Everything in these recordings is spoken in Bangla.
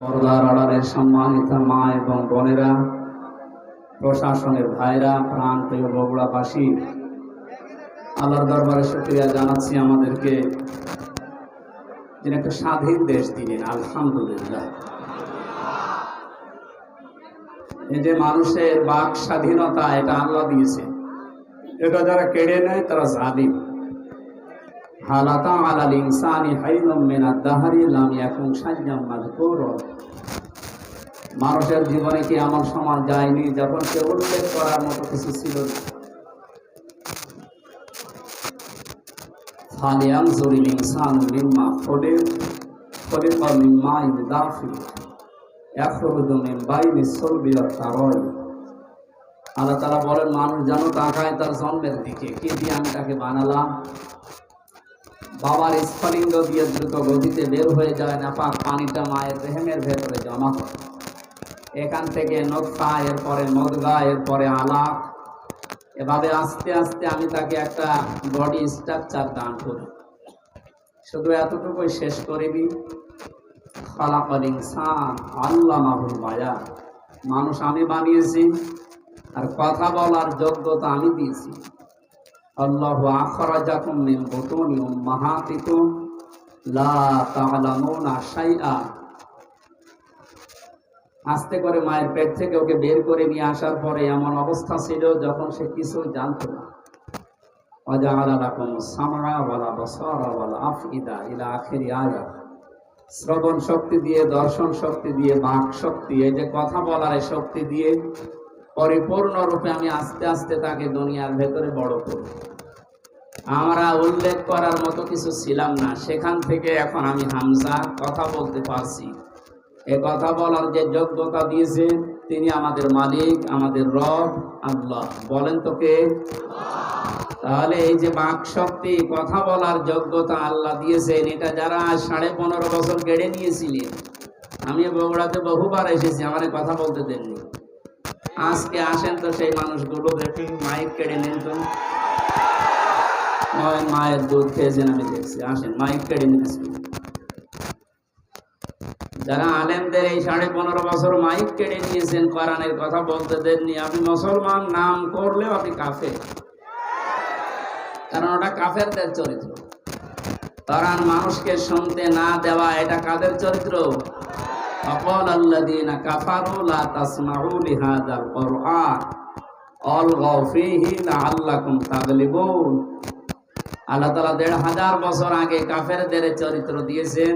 পর্দার আড়ালের সম্মানিত মা এবং বোনেরা, প্রশাসনের ভাইরা, প্রাণ প্রিয় বগুড়াবাসী, আল্লাহর দরবারে শুকরিয়া জানাচ্ছি আমাদেরকে যিনি একটা স্বাধীন দেশ দিলেন। আলহামদুলিল্লাহ। এই যে মানুষের বাক স্বাধীনতা, এটা আল্লাহ দিয়েছে। এটা যারা কেড়ে নেয় তারা জালিম। হালাতা আলাল ইনসানি হাইনুম মিনাদ দাহরি লাম ইয়াকুন শাইয়্যাম মাযকুরা। মানুষের জীবনে কি এমন সময় যায়নি যখন সে উল্লেখ করার মতো কিছু ছিল না। ফালিয়ানজুরিল ইনসানু মিম্মা খুলিকা মিন মাইন দাফিক ইয়াখরুজু মিন বাইনিস সুলবি ওয়াত তারাই। আল্লাহ তাআলা বলেন, মানুষ যেন তাকায় তার জন্মের দিকে, কি দিয়ে আমি তাকে বানালাম। বাবার স্ফলিঙ্গ দিয়ে দ্রুত গতিতে বের হয়ে যায় নাপাক পানিটা মায়ের রেহেমের ভেতরে জমা হয়। এখান থেকে নতফা, এরপরে মদগা, এরপরে আলাক, এভাবে আস্তে আস্তে আমি তাকে একটা বডি স্ট্রাকচার দান করি। শুধু এতটুকুই শেষ করিনি, খালাকাল ইনসান আল্লামাহুল বায়ান। মানুষ আমি বানিয়েছি আর কথা বলার যোগ্যতা আমি দিয়েছি। আল্লাহু আখরাজাকুম মিন বুতুনি উম্মাহাতিকুম লা তা'লামুনা শাইআ। আস্তে করে মায়ের পেট থেকে ওকে বের করে নিয়ে আসার পরে এমন অবস্থা ছিল যখন সে কিছু জানতো না। ওয়াজআলা লাকুমুস সামআ ওয়াল আবসারা ওয়াল আফইদা ইলা আখিরি আয়াত। শ্রবণ শক্তি দিয়ে, দর্শন শক্তি দিয়ে, বাক শক্তি, এই যে কথা বলার শক্তি দিয়ে পরিপূর্ণরূপে আমি আস্তে আস্তে তাকে দুনিয়ার ভেতরে বড় করি। আমরা উল্লেখ করার মতো কিছু ছিলাম না, সেখান থেকে এখন আমি হামজা, কথা বলতে পারছি। এ কথা বলার যে যোগ্যতা দিয়েছেন তিনি আমাদের মালিক, আমাদের রব আল্লাহ। বলেন তো কে? তাহলে এই যে বাক শক্তি, কথা বলার যোগ্যতা আল্লাহ দিয়েছেন, এটা যারা 15.5 বছর কেড়ে নিয়েছিলেন, আমি বগুড়াতে বহুবার এসেছি, আমার কথা বলতে দেননি। আজকে আসেন তো সেই মানুষগুলো দেখি, মাইক কেড়ে নেন তো। মায়ের দুধ খেয়েছেন আমি দেখছি, আসেন মাইক কেড়ে নিয়েছি। যারা আলেমদের এই 15.5 বছর মাইক কেড়ে নিয়েছেন, কোরআনের কথা বলতে দেননি, আপনি মুসলমান নাম করলেও আপনি কাফের, কারণ ওটা কাফেরদের চরিত্র। কোরআন মানুষকে শুনতে না দেওয়া, এটা কাদের চরিত্র? আকাল আল্লাযীনা কাফারু লা তাসমাউ লিহাযাল কুরআন আলগাউ ফীহি লাআল্লাকুম তাগলিবুন। আল্লাহ তাআলা 1500 বছর আগে কাফেরদের চরিত্র দিয়েছেন।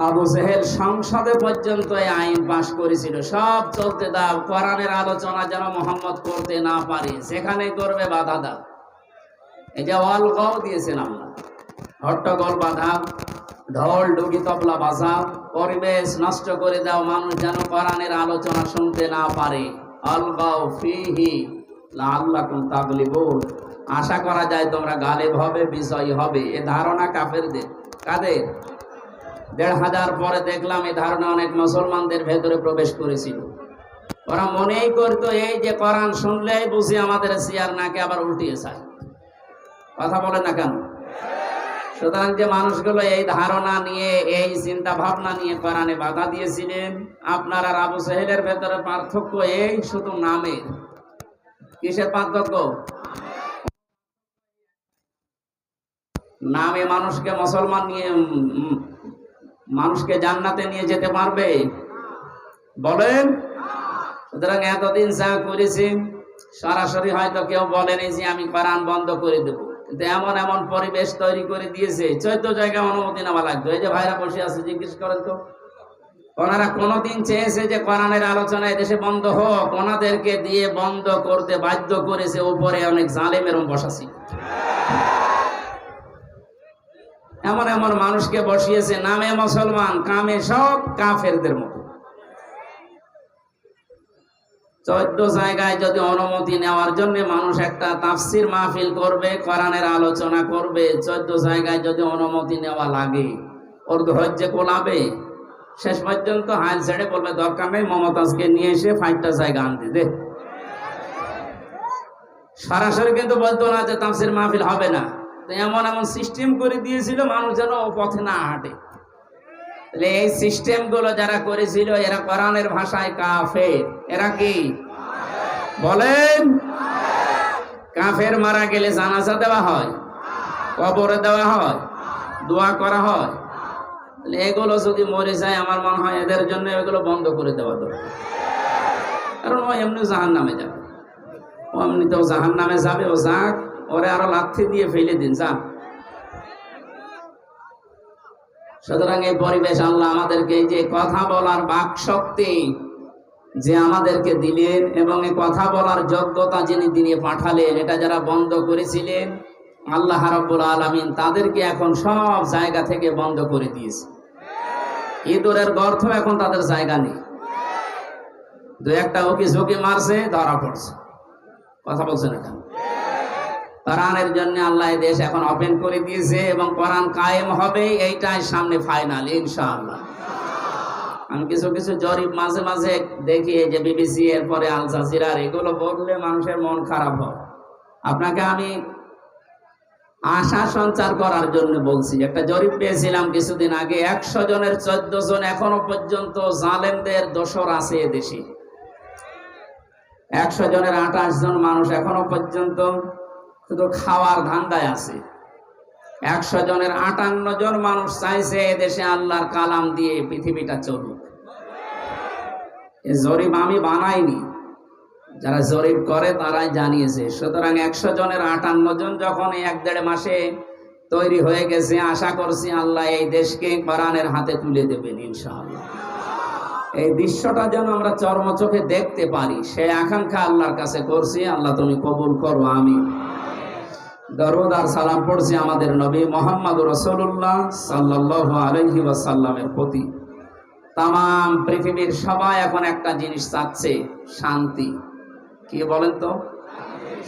আবু জেহেল সংসদে পর্যন্ত এই আইন পাশ করেছিল, সব চলতে দাও, কোরআনের আলোচনা যেন মুহাম্মদ করতে না পারে, সেখানে করবে বাধা দাও। এই যে আলগাউ দিয়েছেন আল্লাহ, হট্টগোল বাঁধাও, ঢোল ডুগি তবলা বাজাও, পরিবেশ নষ্ট করে দাও, মানুষ যেন কোরআনের আলোচনা শুনতে না পারে। আলগাউ ফীহি লাআল্লাকুম তাগলিবুন। আশা করা যায় তোমরা গালেব হবে, বিজয়ী হবে, এ ধারণা কাফেরদের। কাদের? 1500 পরে দেখলাম এই ধারণা অনেক মুসলমানদের ভেতরে প্রবেশ করেছিল। ওরা মনেই করতো এই যে কোরআন শুনলেই বুঝি আমাদের চেয়ার নাকে আবার উল্টিয়ে যায়। কথা বলে না কেন? সুতরাং যে মানুষগুলো এই ধারণা নিয়ে, এই চিন্তা ভাবনা নিয়ে কোরআনে বাধা দিয়েছিলেন, আপনার আর আবু জেহেলের ভেতরে পার্থক্য এই শুধু নামের। কিসের পার্থক্য? নামে মানুষকে মুসলমান নিয়ে, মানুষকে জান্নাতে নিয়ে যেতে পারবে? বলেন। সুতরাং এতদিন যা করেছি, সরাসরি হয়তো কেউ বলেনি যে আমি কোরআন বন্ধ করে দেবো, কিন্তু এমন এমন পরিবেশ তৈরি করে দিয়েছে, 14 জায়গায় অনুমতি নেওয়া লাগতো। এই যে ভাইরা বসে আছে, জিজ্ঞেস করেন তো, ওনারা কোনোদিন চেয়েছে যে কোরআনের আলোচনা এদেশে বন্ধ হোক? ওনাদেরকে দিয়ে বন্ধ করতে বাধ্য করেছে উপরে অনেক জালেম এরম বসাছি। এমন এমন মানুষকে বসিয়েছে, নামে মুসলমান, কামে সব কাফেরদের মতো। 14 জায়গায় যদি অনুমতি নেওয়ার জন্য মানুষ একটা তাফসির মাহফিল করবে, কোরআনের আলোচনা করবে, 14 জায়গায় যদি অনুমতি নেওয়া লাগে, ওর ধৈর্য কোলাবে? শেষ পর্যন্ত হাল ছেড়ে বলবে দরকার নেই, মমতাজকে নিয়ে এসে 5টা জায়গা আনতে দে। সরাসরি কিন্তু বলতো না যে তাফসির মাহফিল হবে না। এমন এমন সিস্টেম করে দিয়েছিল মানুষ যেন ও পথে না হাঁটে। এই সিস্টেম গুলো যারা করেছিল এরা কোরআনের ভাষায় কাফের। এরা কি বলেন? কাফের মারা গেলে জানাজা দেওয়া হয়, কবরে দেওয়া হয়, দোয়া করা হয়। এগুলো যদি মরে যায় আমার মনে হয় এদের জন্য এগুলো বন্ধ করে দেওয়া দরকার। কারণ ও এমনি জাহান্নামে যাবে, ও এমনিতেও জাহান্নামে যাবে। ও যাক, ওরে আরো লাথি দিয়ে ফেলে দিন যাক। সুতরাং এই পরিবেশ আল্লাহ আমাদেরকে এই যে কথা বলার বাক শক্তি যে আমাদেরকে দিলেন এবং এই কথা বলার যোগ্যতা যিনি দিয়ে পাঠালেন, এটা যারা বন্ধ করেছিলেন আল্লাহ রাব্বুল আলামিন তাদেরকে এখন সব জায়গা থেকে বন্ধ করে দিয়েছে। ইঁদুরের গর্ত এখন তাদের জায়গা নেই। দু একটা ওকে ঝুঁকি মারছে, ধরা পড়ছে। কথা বলছে না কেন? কোরআনের জন্য আল্লাহ দেশ এখন ওপেন করে দিয়েছে এবং কোরআন কায়েম হবে, এইটাই সামনে ফাইনাল ইনশাআল্লাহ। আমি কিছু কিছু জরিপ মাঝে মাঝে দেখি যে বিবিসি এরপরে আল জাজিরা, এগুলো বললে মানুষের মন খারাপ হয়। আপনাকে আমি আশা সঞ্চার করার জন্য বলছি। একটা জরিপ পেয়েছিলাম কিছুদিন আগে, 100 জনের 14 জন এখনো পর্যন্ত জালেমদের দোসর আছে এদেশে। 100 জনের 28 জন মানুষ এখনো পর্যন্ত শুধু খাওয়ার ধান্দায় আছে। 100 জনের 58 জন মানুষ চাইছে এদেশে আল্লাহর কালাম দিয়ে পৃথিবীটা চলুক। এই জরিপ আমি বানাইনি, যারা জরিপ করে তারাই জানিয়েছে। সুতরাং 100 জনের 58 জন যখন 1-1.5 মাসে তৈরি হয়ে গেছে, আশা করছি আল্লাহ এই দেশকে কোরআনের হাতে তুলে দেবেন ইনশাআল্লাহ। এই দৃশ্যটা যেন আমরা চর্মচোখে দেখতে পারি, সে আকাঙ্ক্ষা আল্লাহর কাছে করছি। আল্লাহ তুমি কবুল করো, আমিন। দরুদ আর সালাম পড়ছি আমাদের নবী মুহাম্মদ রাসূলুল্লাহ সাল্লাল্লাহু আলাইহি ওয়াসাল্লামের প্রতি। তাম পৃথিবীর সবাই এখন একটা জিনিস চাচ্ছে, শান্তি। কি বলেন তো?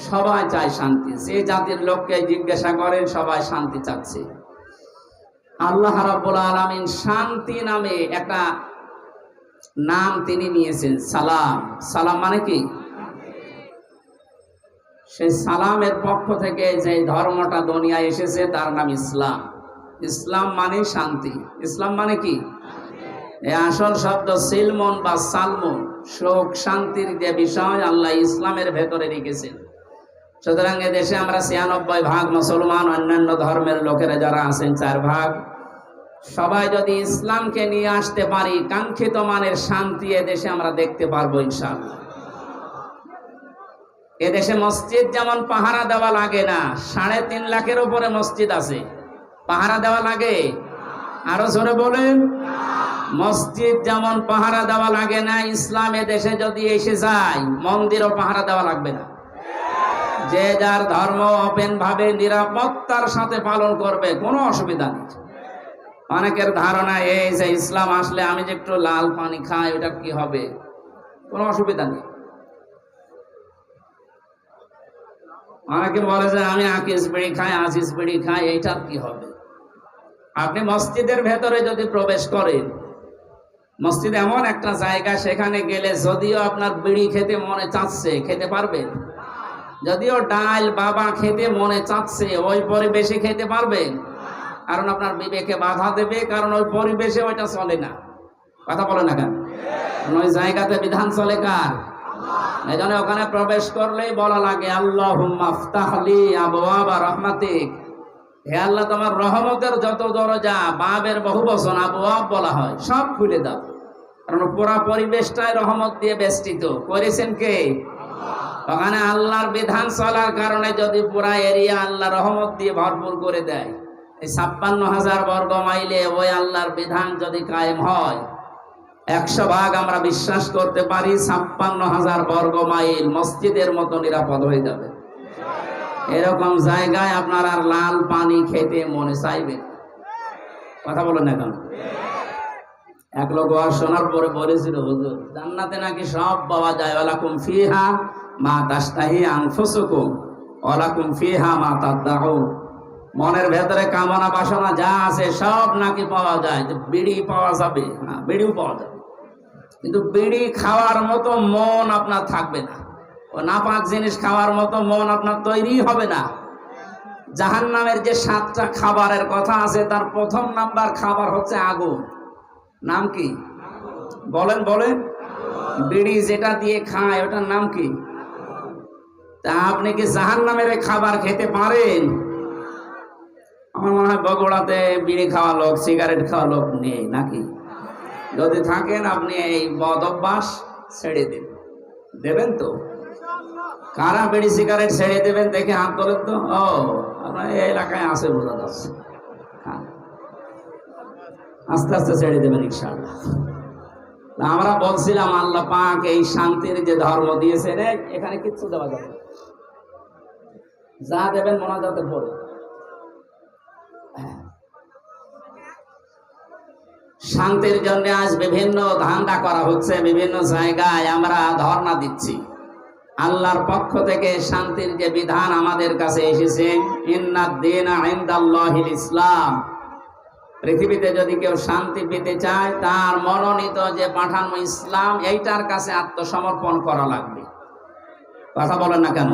সবাই চায় শান্তি। যে জাতির লোককে জিজ্ঞাসা করেন সবাই শান্তি চাচ্ছে। আল্লাহ রাব্বুল আলামিন শান্তি নামে একটা নাম তিনি নিয়েছেন, সালাম। সালাম মানে কি? সেই সালামের পক্ষ থেকে যে ধর্মটা দুনিয়ায় এসেছে তার নাম ইসলাম। ইসলাম মানে শান্তি। ইসলাম মানে কি? এই আসল শব্দ সিলমন বা সালমন, সুখ শান্তির যে বিষয় আল্লাহ ইসলামের ভেতরে রেখেছেন। সুতরাং এদেশে আমরা 96% মুসলমান, অন্যান্য ধর্মের লোকেরা যারা আছেন 4%। সবাই যদি ইসলামকে নিয়ে আসতে পারি, কাঙ্ক্ষিত মানের শান্তি এদেশে আমরা দেখতে পারবো ইনশাআল্লাহ। এদেশে মসজিদ যেমন পাহারা দেওয়া লাগে না, 3.5 লাখের উপরে মসজিদ আছে, পাহারা দেওয়া লাগে? আরো জোরে বলেন। মসজিদ যেমন পাহারা দেওয়া লাগে না, ইসলাম এদেশে যদি এসে যায় মন্দিরও পাহারা দেওয়া লাগবে না। যে যার ধর্ম ওপেন ভাবে নিরাপত্তার সাথে পালন করবে, কোনো অসুবিধা নেই। অনেকের ধারণা এই যে ইসলাম আসলে আমি যে একটু লাল পানি খাই ওটা কি হবে, কোনো অসুবিধা নেই। অনেকে বলে যে আমি আকিস বিড়ি খাই, আজিজ বিড়ি খাই, এইটার কি হবে? আপনি মসজিদের ভেতরে যদি প্রবেশ করেন, মসজিদ এমন একটা জায়গা, সেখানে গেলে যদিও আপনার বিড়ি খেতে মনে চাচ্ছে খেতে পারবেন, যদিও ডাল বাবা খেতে মনে চাচ্ছে ওই পরিবেশে খেতে পারবেন, কারণ আপনার বিবেকে বাধা দেবে, কারণ ওই পরিবেশে ওইটা চলে না। কথা বলে না কেন? ওই জায়গাতে বিধান চলে কার? এই জন্য ওখানে প্রবেশ করলেই বলা লাগে আল্লাহুম্মা ফতাহ লি আবওয়াবা রাহমাতিক, হে আল্লাহ তোমার রহমতের যত দরজা, বাবের বহুবচন আবওয়াব বলা হয়, সব খুলে দাও। কারণ পুরা পরিবেশটাই রহমত দিয়ে বেষ্টিত। করেছেন কে? ওখানে আল্লাহর বিধান চলার কারণে যদি পুরা এরিয়া আল্লাহ রহমত দিয়ে ভরপুর করে দেয়, এই 56,000 বর্গ মাইলে ওই আল্লাহর বিধান যদি কায়েম হয়, 100% আমরা বিশ্বাস করতে পারি 56,000 বর্গ মাইল মসজিদের মতো নিরাপদ হয়ে যাবে। এরকম জায়গায় আপনার আর লাল পানি খেতে মনে চাইবে। কথা বলেন না কেন? এক লোক শোনার পরে বলেছিল, হুজুর জান্নাতে নাকি সব পাওয়া যায়, ওয়ালাকুম ফিহা মা তাশতাহি আনফুসুকুম ওয়ালাকুম ফিহা মা তাদদাউন। মনের ভেতরে কামনা বাসনা যা আছে সব নাকি পাওয়া যায়। বিড়ি পাওয়া যাবে, হ্যাঁ বিড়িও পাওয়া যাবে, কিন্তু বিড়ি খাওয়ার মতো মন আপনার থাকবে না। ও নাপাক জিনিস খাওয়ার মতো মন আপনার তৈরি হবে না। জাহান্নামের যে 7টা খাবারের কথা আছে, তার প্রথম নাম্বার খাবার হচ্ছে আগুন। নাম কি? বলেন বলেন। বিড়ি যেটা দিয়ে খায় ওটার নাম কি? তা আপনি কি জাহান্নামের খাবার খেতে পারেন? আমার মনে হয় বগুড়াতে বিড়ি খাওয়া লোক, সিগারেট খাওয়া লোক নেই নাকি? যদি থাকেন আপনি এই বদ অভ্যাস ছেড়ে দিন। দেবেন তো? কারা বিড়ি সিগারেট ছেড়ে দেবেন দেখে হাত তোলেন তো। ও, আপনার এই এলাকায় আছে বোঝা যাচ্ছে। হ্যাঁ, আস্তে আস্তে ছেড়ে দেবেন ইনশাআল্লাহ। আমরা বলছিলাম আল্লাহ পাক এই শান্তির যে ধর্ম দিয়েছেন, এখানে কিচ্ছু দেওয়া যাবে না। যা দেবেন মোনাজাতের পরে। শান্তির জন্য আজ বিভিন্ন ধান্দা করা হচ্ছে, বিভিন্ন জায়গায় আমরা ধর্ণা দিচ্ছি। আল্লাহর পক্ষ থেকে শান্তির যে বিধান আমাদের কাছে এসেছে, ইন্নাদ-দীনা ইনদাল্লাহিল ইসলাম। পৃথিবীতে যদি কেউ শান্তি পেতে চায়, তার মনোনীত যে পাঠানো ইসলাম, এইটার কাছে আত্মসমর্পণ করা লাগবে। কথা বলেন না কেন?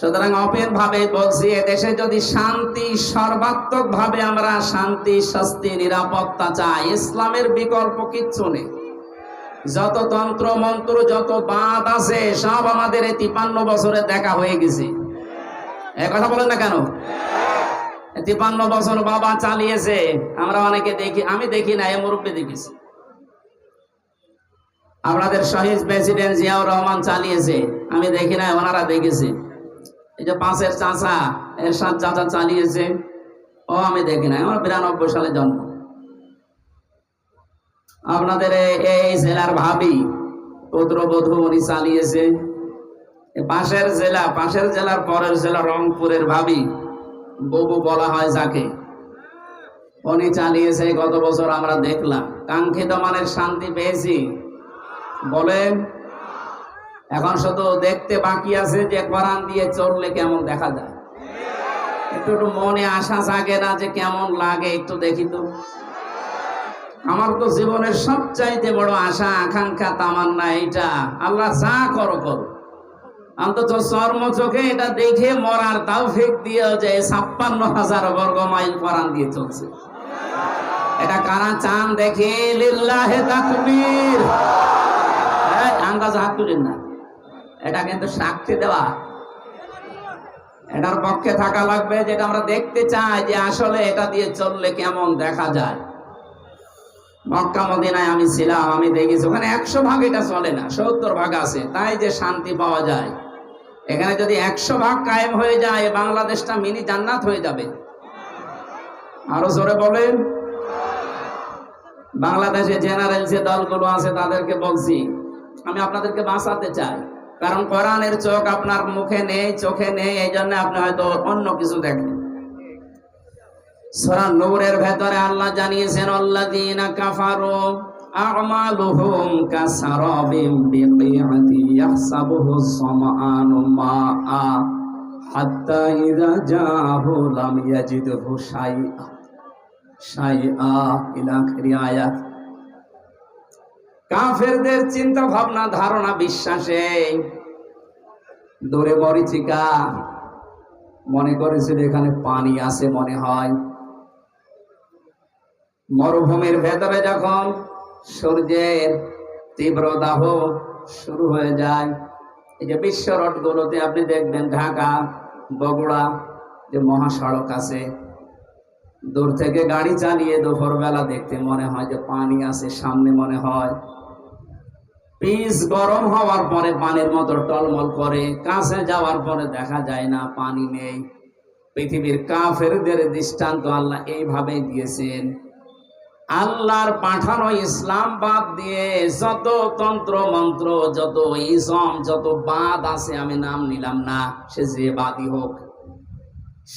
সুতরাং অপেন ভাবে বলছি, এদেশে যদি শান্তি, সর্বাত্মক ভাবে আমরা শান্তি, শাস্তি, নিরাপত্তা চাই, ইসলামের বিকল্প কিচ্ছু নেই। যত তন্ত্র মন্ত্র, যত বাদ আছে, সব আমাদের এই 53 বছরে দেখা হয়ে গেছে। এ কথা বলেন না কেন? 53 বছর বাবা চালিয়েছে, আমরা অনেকে দেখি, আমি দেখি না, এ মুরব্বী দেখেছি। আপনাদের শহীদ প্রেসিডেন্ট জিয়াউর রহমান চালিয়েছে, আমি দেখি না, ওনারা দেখেছে। এই যে পাশের চাচা, এরশাদ চাচা চালিয়েছে, ও আমি দেখি না, আমার 92 সালে জন্ম। আপনাদের এই জেলার ভাবি, পুত্রবধূ, উনি চালিয়েছে। পাশের জেলার পরের জেলা রংপুরের ভাবি, ববু বলা হয় যাকে, উনি চালিয়েছে। গত বছর আমরা দেখলাম, কাঙ্ক্ষিত মানের শান্তি পেয়েছি বলেন। এখন শুধু দেখতে বাকি আছে যে কোরআন দিয়ে চললে কেমন দেখা যায়। একটু মনে আশা জাগে না যে কেমন লাগে? একটু দেখি তো। আমার তো জীবনের সবচাইতে বড় আশা, আকাঙ্ক্ষা, তামান্না এইটা, আল্লাহ যা করো করো, অন্তত চর্ম চোখে এটা দেখে মরার তৌফিক দিও যে 56,000 বর্গ মাইল কোরআন দিয়ে চলছে। এটা কারা চান দেখে? লিল্লাহে তাকবীর। আন্দাজ হাত তুলেন না, এটা কিন্তু সাক্ষী দেওয়া। এটার পক্ষে থাকা লাগবে, যেটা আমরা দেখতে চাই যে আসলে এটা দিয়ে চললে কেমন দেখা যায়। মক্কা মদিনায় আমি ছিলাম, আমি দেখেছি ওখানে 100 ভাগ এটা চলে না, 70 ভাগ আছে, তাই যে শান্তি পাওয়া যায়। এখানে যদি 100 ভাগ কায়েম হয়ে যায়, বাংলাদেশটা মিনি জান্নাত হয়ে যাবে। আরো জোরে বলেন। বাংলাদেশে জেনারেল যে দলগুলো আছে তাদেরকে বলছি, আমি আপনাদেরকে বাঁচাতে চাই, কারণ কোরআনের চোখ আপনার মুখে নেই, চোখে নেই, এই জন্য আপনি হয়তো অন্য কিছু দেখেন। সূরা নূরের ভেতরে আল্লাহ জানিয়েছেন, আল্লাযীনা কাফারু আ'মালুহুম কাসারাবিম বিকিআতি ইয়াহসাবুহু সামআনু মাআ হাত্তা ইযা জাআহু লাম ইয়াজিদহু শাইআ ইলা আখিরি আয়াত। কাফেরদের চিন্তা ভাবনা, ধারণা, বিশ্বাসে দূরে মরিচিকা মনে করেছিল এখানে পানি আছে মনে হয়। মরুভূমির ভেতরে যখন সূর্যের তীব্র দাহ শুরু হয়ে যায়, এই যে বিশ্ব রোডগুলোতে আপনি দেখবেন, ঢাকা, বগুড়া যে মহাসড়ক আছে, দূর থেকে গাড়ি চালিয়ে দুপুরবেলা দেখতে মনে হয় যে পানি আছে সামনে, মনে হয় পিচ গরম হওয়ার পরে পানির মতো টলমল করে, কাছে যাওয়ার পরে দেখা যায় না, পানি নেই। পৃথিবীর কাফেরদের দৃষ্টান্ত আল্লাহ এইভাবে দিয়েছেন। আল্লাহর পাঠানো ইসলাম বাদ দিয়ে যত তন্ত্র মন্ত্র, যত ইসম, যত বাদ আছে, আমি নাম নিলাম না, সে যে বাদই হোক,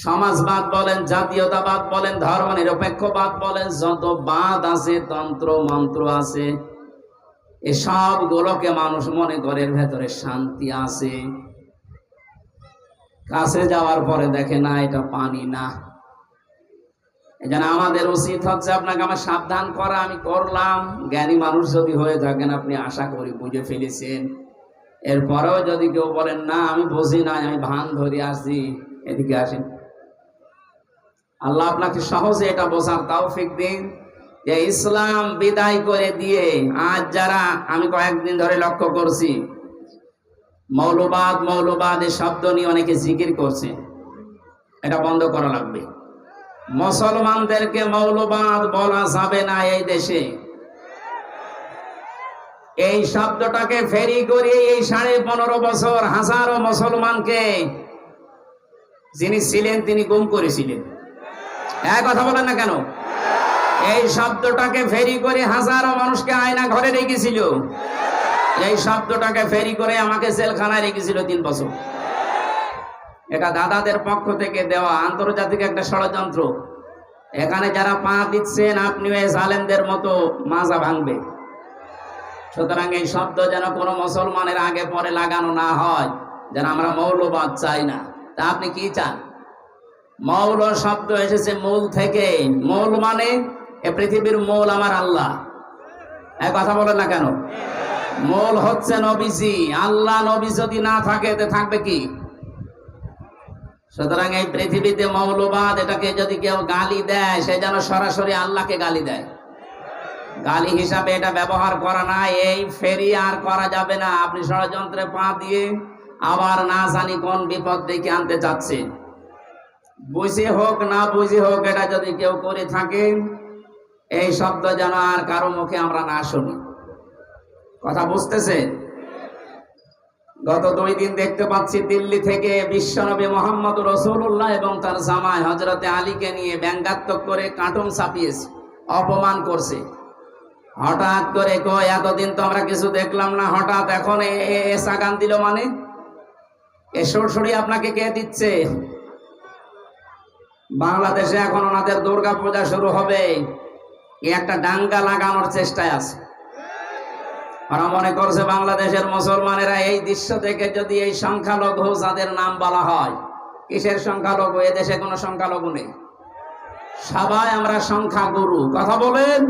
সমাজবাদ বলেন, জাতীয়তাবাদ বলেন, ধর্ম নিরপেক্ষবাদ বলেন, যত বাদ আছে, তন্ত্র মন্ত্র আছে, এসব গুলোকে মানুষ মনে করে এর ভেতরে শান্তি আছে। কাছে যাওয়ার পরে দেখে না, এটা পানি না। এজন্য আমাদের উচিত হচ্ছে আপনাকে আমার সাবধান করা। আমি করলাম, জ্ঞানী মানুষ যদি হয়ে থাকেন, আপনি আশা করি বুঝে ফেলেছেন। এরপরেও যদি কেউ বলেন না আমি বুঝি না, আমি ভান ধরে আসছি, এদিকে আসেন। আল্লাহ আপনাকে সহজে এটা বোঝার তৌফিক দিন। যে ইসলাম বিদায় করে দিয়ে আজ যারা, আমি কয়েকদিন ধরে লক্ষ্য করছি, মৌলবাদ মৌলবাদ এই শব্দ নিয়ে অনেকে জিকির করছে। এটা বন্ধ করা লাগবে। মুসলমানদেরকে মৌলবাদ বলা যাবে না এই দেশে। এই শব্দটাকে ফেরি করে এই 15.5 বছর হাজারো মুসলমানকে যিনি ছিলেন তিনি গুম করেছিলেন। এক কথা বলেন না কেন? এই শব্দটাকে ফেরি করে হাজারো মানুষকে আয়না ঘরে রেখেছিল। এই শব্দটাকে ফেরি করে আমাকে জেলখানায় রেখেছিল 3 বছর। এটা দাদাদের পক্ষ থেকে দেওয়া আন্তর্জাতিক একটা ষড়যন্ত্র। এখানে যারা পা দিচ্ছেন আপনি ওই জালেমদের মতো মাজা ভাঙবে। সুতরাং এই শব্দ যেন কোনো মুসলমানের আগে পরে লাগানো না হয়, যেন আমরা মৌলবাদ চাই না। তা আপনি কি চান? মৌল শব্দ এসেছে মূল থেকে। মূল মানে এ পৃথিবীর মূল আমার আল্লাহ। এক কথা বলেন না কেন? মূল হচ্ছে নবীজি। আল্লাহ নবী যদি না থাকে তে থাকবে কি? সুতরাং এই পৃথিবীতে মৌলবাদ এটাকে যদি কেউ গালি দেয়, সে যেন সরাসরি আল্লাহকে গালি দেয়। গালি হিসাবে এটা ব্যবহার করা না। এই ফেরি আর করা যাবে না। আপনি ষড়যন্ত্রে পা দিয়ে আবার না জানি কোন বিপদ ডেকে আনতে চাচ্ছে। বুঝে হোক না বুঝে হোক, এটা যদি কেউ করে থাকে, এই শব্দ যেন আর কারো মুখে আমরা না শুনি। কথা বুঝতেছে? গত 2 দিন দেখতে পাচ্ছি দিল্লি থেকে বিশ্বনবী মোহাম্মদ রাসূলুল্লাহ এবং তার জামাই হযরতে আলীকে নিয়ে ব্যঙ্গাত্মক করে কার্টুন ছাপিয়েছে, অপমান করছে। হঠাৎ করে কয় এতদিন তো আমরা কিছু দেখলাম না, হঠাৎ এখন এসা গান দিল মানে? এ সরসরি আপনাকে কে দিচ্ছে? বাংলাদেশে এখন ওনাদের দুর্গা পূজা শুরু হবে, একটা দাঙ্গা লাগানোর চেষ্টায় আছে। ওরা মনে করছে বাংলাদেশের মুসলমানেরা এই দৃশ্য থেকে যদি এই সংখ্যালঘু যাদের নাম বলা হয়, কিসের সংখ্যালঘু? এদেশে কোনো সংখ্যালঘু নেই, সবাই আমরা সংখ্যাগুরু। কথা বলেন?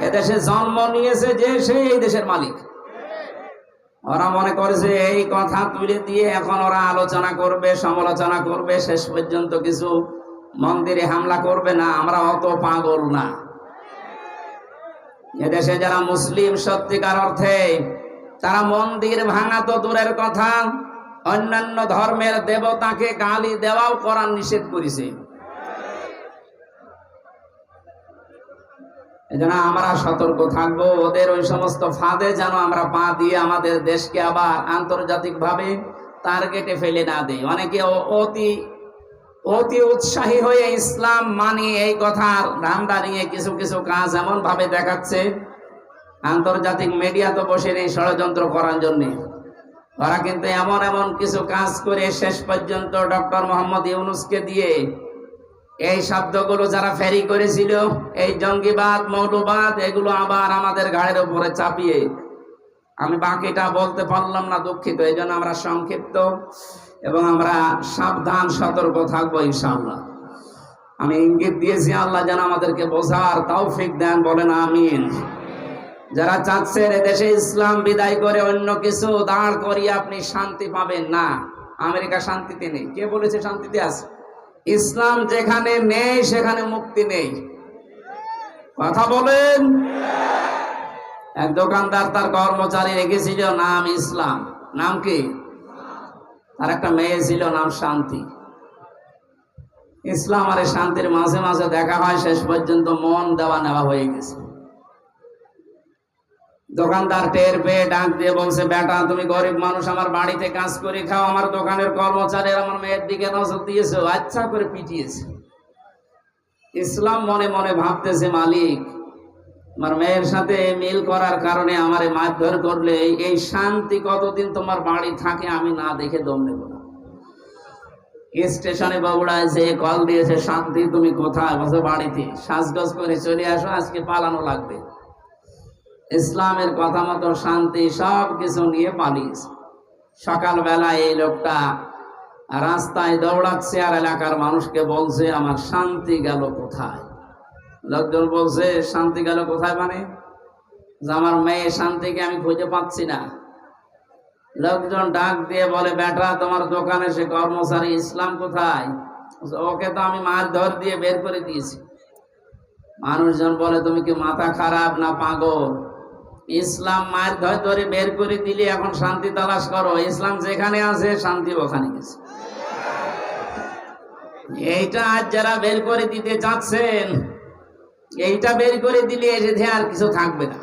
এদেশে জন্ম নিয়েছে যে সে এই দেশের মালিক। ওরা মনে করছে এই কথা তুলে দিয়ে এখন ওরা আলোচনা করবে, সমালোচনা করবে, শেষ পর্যন্ত কিছু মন্দিরে হামলা করবে না। আমরা অত পাগল না। এদেশে যারা মুসলিম সত্যিকার অর্থে, তারা মন্দির ভাঙা তো দূরের কথা, অন্যান্য ধর্মের দেবতাকে গালি দেওয়াও কোরআন নিষেধ করেছে। এজন্য আমরা সতর্ক থাকবো, ওদের ওই সমস্ত ফাঁদে যেন আমরা পা দিয়ে আমাদের দেশকে আবার আন্তর্জাতিক ভাবে টার্গেটে ফেলে না দেয়। অনেকে অতি উৎসাহী হয়ে ইসলাম মানি এই কথার ধান্দা নিয়ে কিছু কিছু কাজ এমন ভাবে দেখাচ্ছে, আন্তর্জাতিক মিডিয়া তো বসে নেই ষড়যন্ত্র করার জন্য। ওরা কিন্তু এমন এমন কিছু কাজ করে শেষ পর্যন্ত ডক্টর মোহাম্মদ ইউনূসকে দিয়ে এই শব্দগুলো যারা ফেরি করেছিল, এই জঙ্গিবাদ মৌলবাদ, এগুলো আবার আমাদের ঘাড়ের উপরে চাপিয়ে, আমি বাকিটা বলতে পারলাম না, দুঃখিত। এই জন্য আমরা সংক্ষিপ্ত এবং আমরা সাবধান সতর্ক থাকবো ইনশাআল্লাহ। আমি ইঙ্গিত দিয়েছি, আল্লাহ যেন আমাদেরকে বোঝার তৌফিক দেন, বলেন আমিন। যারা চাচ্ছেন এদেশে ইসলাম বিদায় করে অন্য কিছু দাঁড় করিয়ে আপনি শান্তি পাবেন না। আমেরিকা শান্তিতে নেই। কে বলেছে শান্তিতে আছে? ইসলাম যেখানে নেই সেখানে মুক্তি নেই। কথা বলেন? এক দোকানদার তার কর্মচারী রেখেছিল নাম ইসলাম। নাম কি? তার একটা মেয়ে ছিল নাম শান্তি। ইসলাম আর শান্তির মাঝে মাঝে দেখা হয়, শেষ পর্যন্ত মন দেওয়া নেওয়া হয়ে গেছে। দোকানদার টের পেয়ে ডাক দিয়ে বলছে, বেটা তুমি গরিব মানুষ, আমার বাড়িতে কাজ করে খাও, আমার দোকানের কর্মচারী আমার মেয়ের দিকে নজর দিয়েছো, আচ্ছা করে পিটিয়েছে। ইসলাম মনে মনে ভাবতেছে, মালিক আমার মেয়ের সাথে মিল করার কারণে আমারে মারধর করলে এই শান্তি কতদিন তোমার বাড়ি থাকে আমি না দেখে দম নেব না। স্টেশনে বগুড়ায় যে কল দিয়েছে, শান্তি তুমি কোথায়? বলছে বাড়িতে। সাজগজ করে চলে আসো, আজকে পালানো লাগবে। ইসলামের কথা মতো শান্তি সব কিছু নিয়ে পালিয়েছে। সকালবেলা এই লোকটা রাস্তায় দৌড়াচ্ছে আর এলাকার মানুষকে বলছে, আমার শান্তি গেল কোথায়? লোকজন বলছে, শান্তি গেল কোথায় মানে? যে আমার মেয়ে শান্তিকে আমি খুঁজে পাচ্ছি না। লোকজন ডাক দিয়ে বলে, বেটা তোমার দোকানে সে কর্মচারী ইসলাম কোথায়? ওকে তো আমি মারধর দিয়ে বের করে দিয়েছি। মানুষজন বলে তুমি কি মাথা খারাপ না পাগল? ইসলাম মায়ের ধরে ধরে বের করে দিলে এখন শান্তি তালাশ করো। ইসলাম যেখানে আছে শান্তি ওখানে গেছে। এইটা আজ যারা বের করে দিতে চাচ্ছেন, এইটা বের করে দিলে এসে আর কিছু থাকবে না।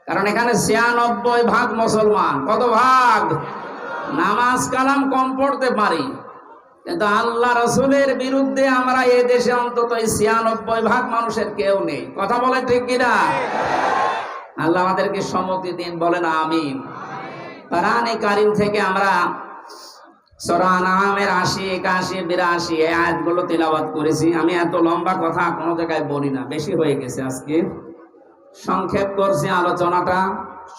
কারণ এখানে ৯৬% মুসলমান। কত ভাগ? নামাজ কালাম কম পড়তে পারি, কিন্তু আল্লাহ রাসূলের বিরুদ্ধে আমরা এই দেশে অন্তত ৯৬% মানুষের কেউ নেই। কথা বলে ঠিক কিনা? আল্লাহ আমাদেরকে সম্মতি দিন, বলেন আমিন। কোরআনে কারীম থেকে আমরা সূরা আনআমের ৮০, ৮১, ৮২ এই আয়াতগুলো তিলাওয়াত করেছি। আমি এত লম্বা কথা কোনো জায়গায় বলি না, বেশি হয়ে গেছে। আজকে সংক্ষেপ করছি আলোচনাটা,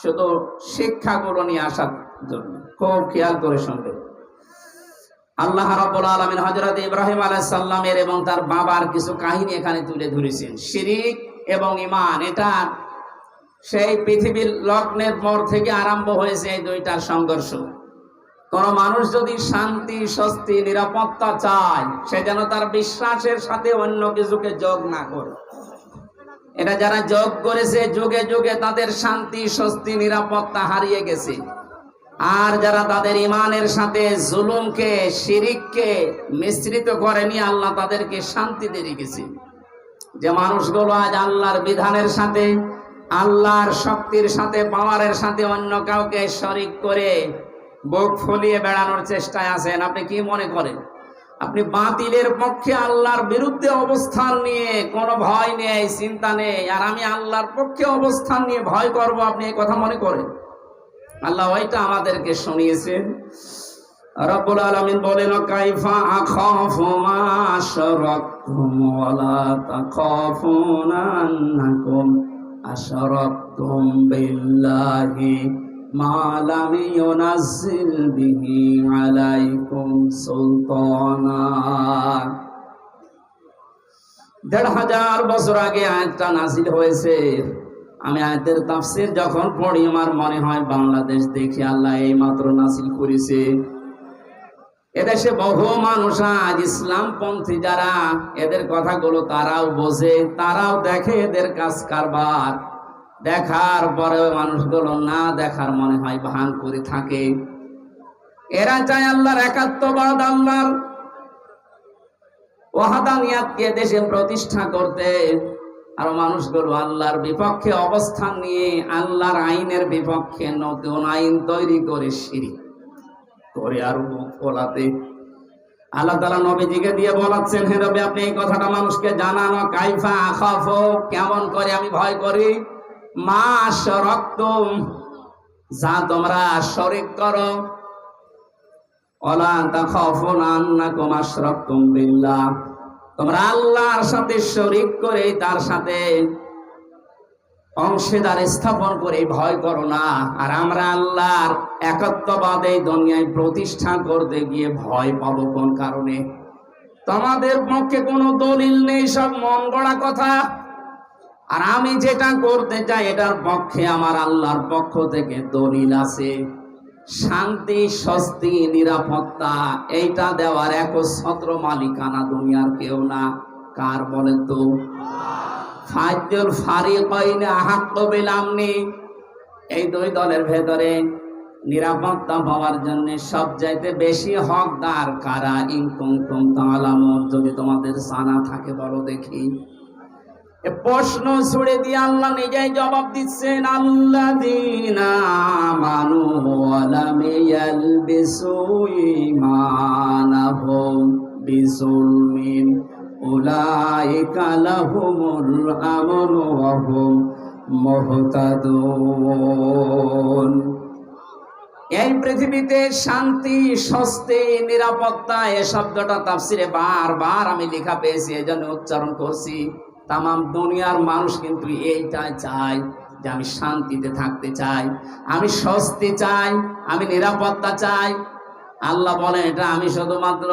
শুধু শিক্ষাগুলো নিয়ে আসার জন্য। খুব খেয়াল করে শুনবেন। আল্লাহ রাব্বুল আলামিন হযরত ইব্রাহিম আলাইহিস সালামের এবং তার বাবার কিছু কাহিনী এখানে তুলে ধরেছেন। শিরক এবং ঈমান, এটা সেই পৃথিবীর লগ্নের পর থেকে আরম্ভ হয়েছে এই দুইটার সংঘর্ষ। কোন মানুষ যদি শান্তি, স্বস্তি, নিরাপত্তা চায়, সে যেন তার বিশ্বাসের সাথে অন্য কিছুকে যোগ না করে। এটা যারা যোগ করেছে, যুগে যুগে তাদের শান্তি, স্বস্তি, নিরাপত্তা হারিয়ে গেছে। আর যারা তাদের ঈমানের সাথে জুলুমকে, শিরককে মিশ্রিত করেনি, আল্লাহ তাদেরকে শান্তিতে রেখেছে। যে মানুষগুলো আজ আল্লাহর বিধানের সাথে, আল্লাহর শক্তির সাথে, পাওয়ারের সাথে অন্য কাউকে শরিক করে বুক ফুলিয়ে বেড়ানোর চেষ্টায় আছেন, আপনি কি মনে করেন? আপনি বাতিলের পক্ষে, আল্লাহর বিরুদ্ধে অবস্থান নিয়ে কোনো ভয় নেই, চিন্তা নেই, আর আমি আল্লাহর পক্ষে অবস্থান নিয়ে ভয় করব, আপনি এই কথা মনে করেন? আল্লাহ ওইটা আমাদেরকে শুনিয়েছেন। রব্বুল আলামিন বলেন, কাইফা আখাফু মা আশরাকতুম ওয়া লা তাখাফুনা আন্নাকুম আশরাকতুম বিল্লাহি মা লাম ইউনাজ্জিল বিহি আলাইকুম সুলতানা। ১৫০০ বছর আগে আয়াতটা নাযিল হয়েছে। আমি আয়াতের তাফসীর যখন পড়ি, আমার মনে হয় বাংলাদেশ দেখি আল্লাহ এই মাত্র নাযিল করেছে। এদেশে বহু মানুষ আজ ইসলামপন্থী যারা, এদের কথাগুলো তারাও বোঝে, তারাও দেখে এদের কাজ কারবার। দেখার পরেও মানুষগুলো না দেখার মনে হয় ভান করে থাকে। এরা চায় আল্লাহর একাত্মবাদ, আল্লাহর ওয়াহদানিয়াতকে দেশে প্রতিষ্ঠা করতে। আর মানুষগুলো আল্লাহর বিপক্ষে অবস্থান নিয়ে, আল্লাহর আইনের বিপক্ষে নতুন আইন তৈরি করে শিরিক করে আর মুখ ফোলাতে। আল্লাহ তাআলা নবীজিকে দিয়ে বলাচ্ছেন, হে নবী, আপনি এই কথাটা মানুষকে জানানো। কাইফা আখাফু, কেমন করে আমি ভয় করি, মা আশরাকতুম, যা তোমরা শরীক করো, ওয়ালা তাখাফুনা আন্নাকুম আশরাকতুম বিল্লাহ, তোমরা আল্লাহর সাথে শরীক করে, তার সাথে অংশীদার স্থাপন করে ভয় করো না। আর আমরা আল্লাহর একত্ববাদ এই দুনিয়ায় প্রতিষ্ঠা করতে গিয়ে ভয় পাবো কোন কারণে? তোমাদের পক্ষে কোনো দলিল নেই, সব মন গড়া কথা। আর আমি যেটা করতে চাই, এটার পক্ষে আমার আল্লাহর পক্ষ থেকে দলিল আছে। শান্তি, স্বস্তি, নিরাপত্তা, এইটা দেওয়ার একচ্ছত্র মালিকানা দুনিয়ার কেউ না। কার বলেন তো? ফাজ্জুল ফারিকাইনি আহাক্কু বিল আমনি, এই দুই দলের ভেতরে নিরাপত্তা পাওয়ার জন্য সবচাইতে বেশি হকদার কারা? ইন কুনতুম তা'লামুন, যদি তোমাদের জানা থাকে বলো দেখি। প্রশ্ন ছুড়ে দিয়ে আল্লাহ নিজেই জবাব দিচ্ছেন, আল্লাযীনা আমানু ওয়া লাম ইয়ালবিসু ঈমানাহুম বিযুলমিন উলাইকা লাহুমুল আমনু ওয়া হুম মুহতাদুন। এই পৃথিবীতে শান্তি, স্বস্তি, নিরাপত্তা, এই শব্দটা তাফসিরে বারবার আমি লেখা পেয়েছি, এজন্য উচ্চারণ করছি। তামাম দুনিয়ার মানুষ কিন্তু এইটাই চায় যে আমি শান্তিতে থাকতে চাই, আমি স্বস্তি চাই, আমি নিরাপত্তা চাই। আল্লাহ বলেন, এটা আমি শুধুমাত্র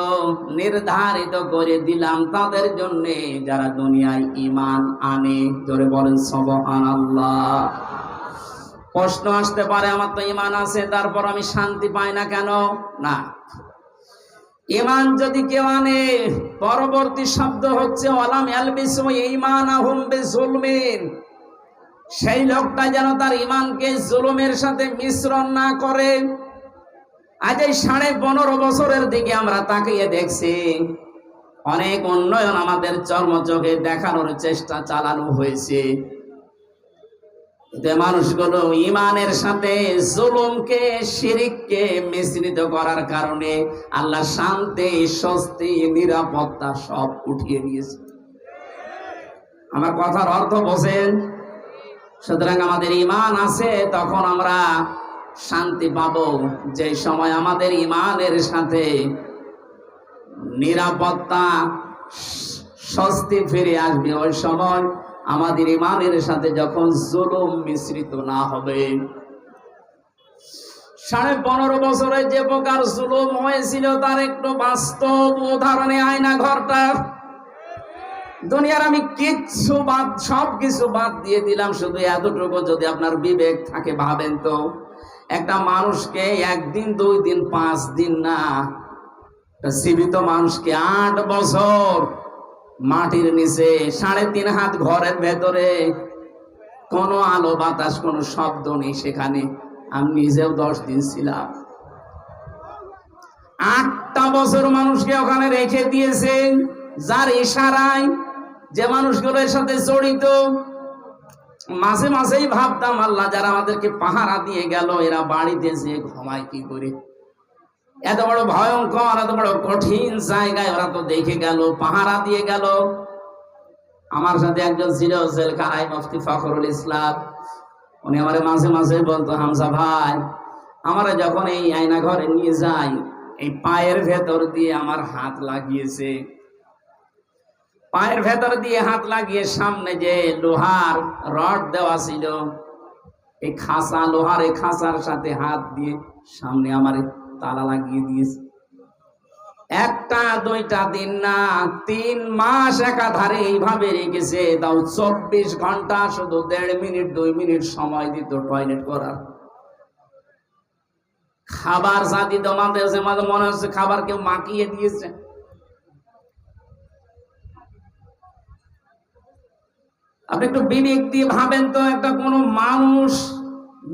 নির্ধারিত করে দিলাম তাদের জন্য যারা দুনিয়ায় ঈমান আনে। জোরে বলেন সুবহানাল্লাহ। প্রশ্ন আসতে পারে, আমার তো ঈমান আছে, তারপর আমি শান্তি পাই না কেন? না, ঈমান যদি কেউ আনে, পরবর্তী শব্দ হচ্ছে ওয়ালাম ইয়ালবিসু ঈমানাহুম বিজুলমিন, সেই লোকটা যেন তার ঈমানকে জুলুমের সাথে মিশ্রণ না করে। আজ এই 15.5 বছরের দিকে আমরা তাকিয়ে দেখছি, অনেক উন্নয়ন আমাদের চর্মচোখে দেখানোর চেষ্টা চালানো হয়েছে। মানুষগুলো ঈমানের সাথে জুলুমকে, শিরককে মিশ্রিত করার কারণে আল্লাহ শান্তি, স্বস্তি, নিরাপত্তা সব উঠিয়ে দিয়েছে। আমার কথার অর্থ বোঝেন? সুতরাং আমাদের ঈমান আছে, তখন আমরা শান্তি পাবো। যে সময় আমাদের ঈমানের সাথে নিরাপত্তা, স্বস্তি ফিরে আসবে, ওই সময় আমাদের ঈমানের সাথে যখন জুলুম মিশ্রিত না হবে। 15.5 বছরে যে প্রকার জুলুম হয়েছিল তার একটু বাস্তব উদাহরণে আয়না ঘরটা। দুনিয়ার আমি সবকিছু বাদ দিয়ে দিলাম, শুধু এতটুকু যদি আপনার বিবেক থাকে ভাবেন তো, একটা মানুষকে 1 দিন 2 দিন 5 দিন না, জীবিত মানুষকে 8 বছর মাটির নিচে 3.5 হাত ঘরের ভেতরে, কোনো আলো বাতাস, কোনো শব্দ নেই সেখানে। আমি নিজেও 10 দিন ছিলাম। 8টা বছর মানুষকে ওখানে রেখে দিয়েছেন, যার ইশারায় যে মানুষগুলো এর সাথে জড়িত। মাঝে মাঝেই ভাবতাম, আল্লাহ যারা আমাদেরকে পাহারা দিয়ে গেল, এরা বাড়িতে যে ঘুমায় কি করে? এত বড় ভয়ঙ্কর, এত বড় কঠিন জায়গায় ওরা তো দেখে গেল, পাহারা দিয়ে গেল। আমার সাথে একজন ছিল জেলখানায়, মুফতি ফখরুল ইসলাম। উনি আমার মাঝে মাঝে বলতো, হামজা ভাই, আমরা যখন এই আয়না ঘরে নিয়ে যাই, এই পায়ের ভেতর দিয়ে আমার হাত লাগিয়েছে। পায়ের ভেতর দিয়ে হাত লাগিয়ে সামনে যে লোহার রড দেওয়া ছিল, এই খাঁচা, লোহার এই খাঁচার সাথে হাত দিয়ে সামনে আমার তালা লাগিয়ে দিয়েছে। 1টা 2টা দিন না, 3 মাস একাধারে এইভাবে রেখেছে। তাও 24 ঘন্টা শুধু 1.5 মিনিট 2 মিনিট সময় দিত টয়লেট করার। খাবার যা দিত, মাঝে মনে হচ্ছে খাবার কেউ মাখিয়ে দিয়েছে। আপনি একটু বিবেক দিয়ে ভাবেন তো, একটা কোনো মানুষ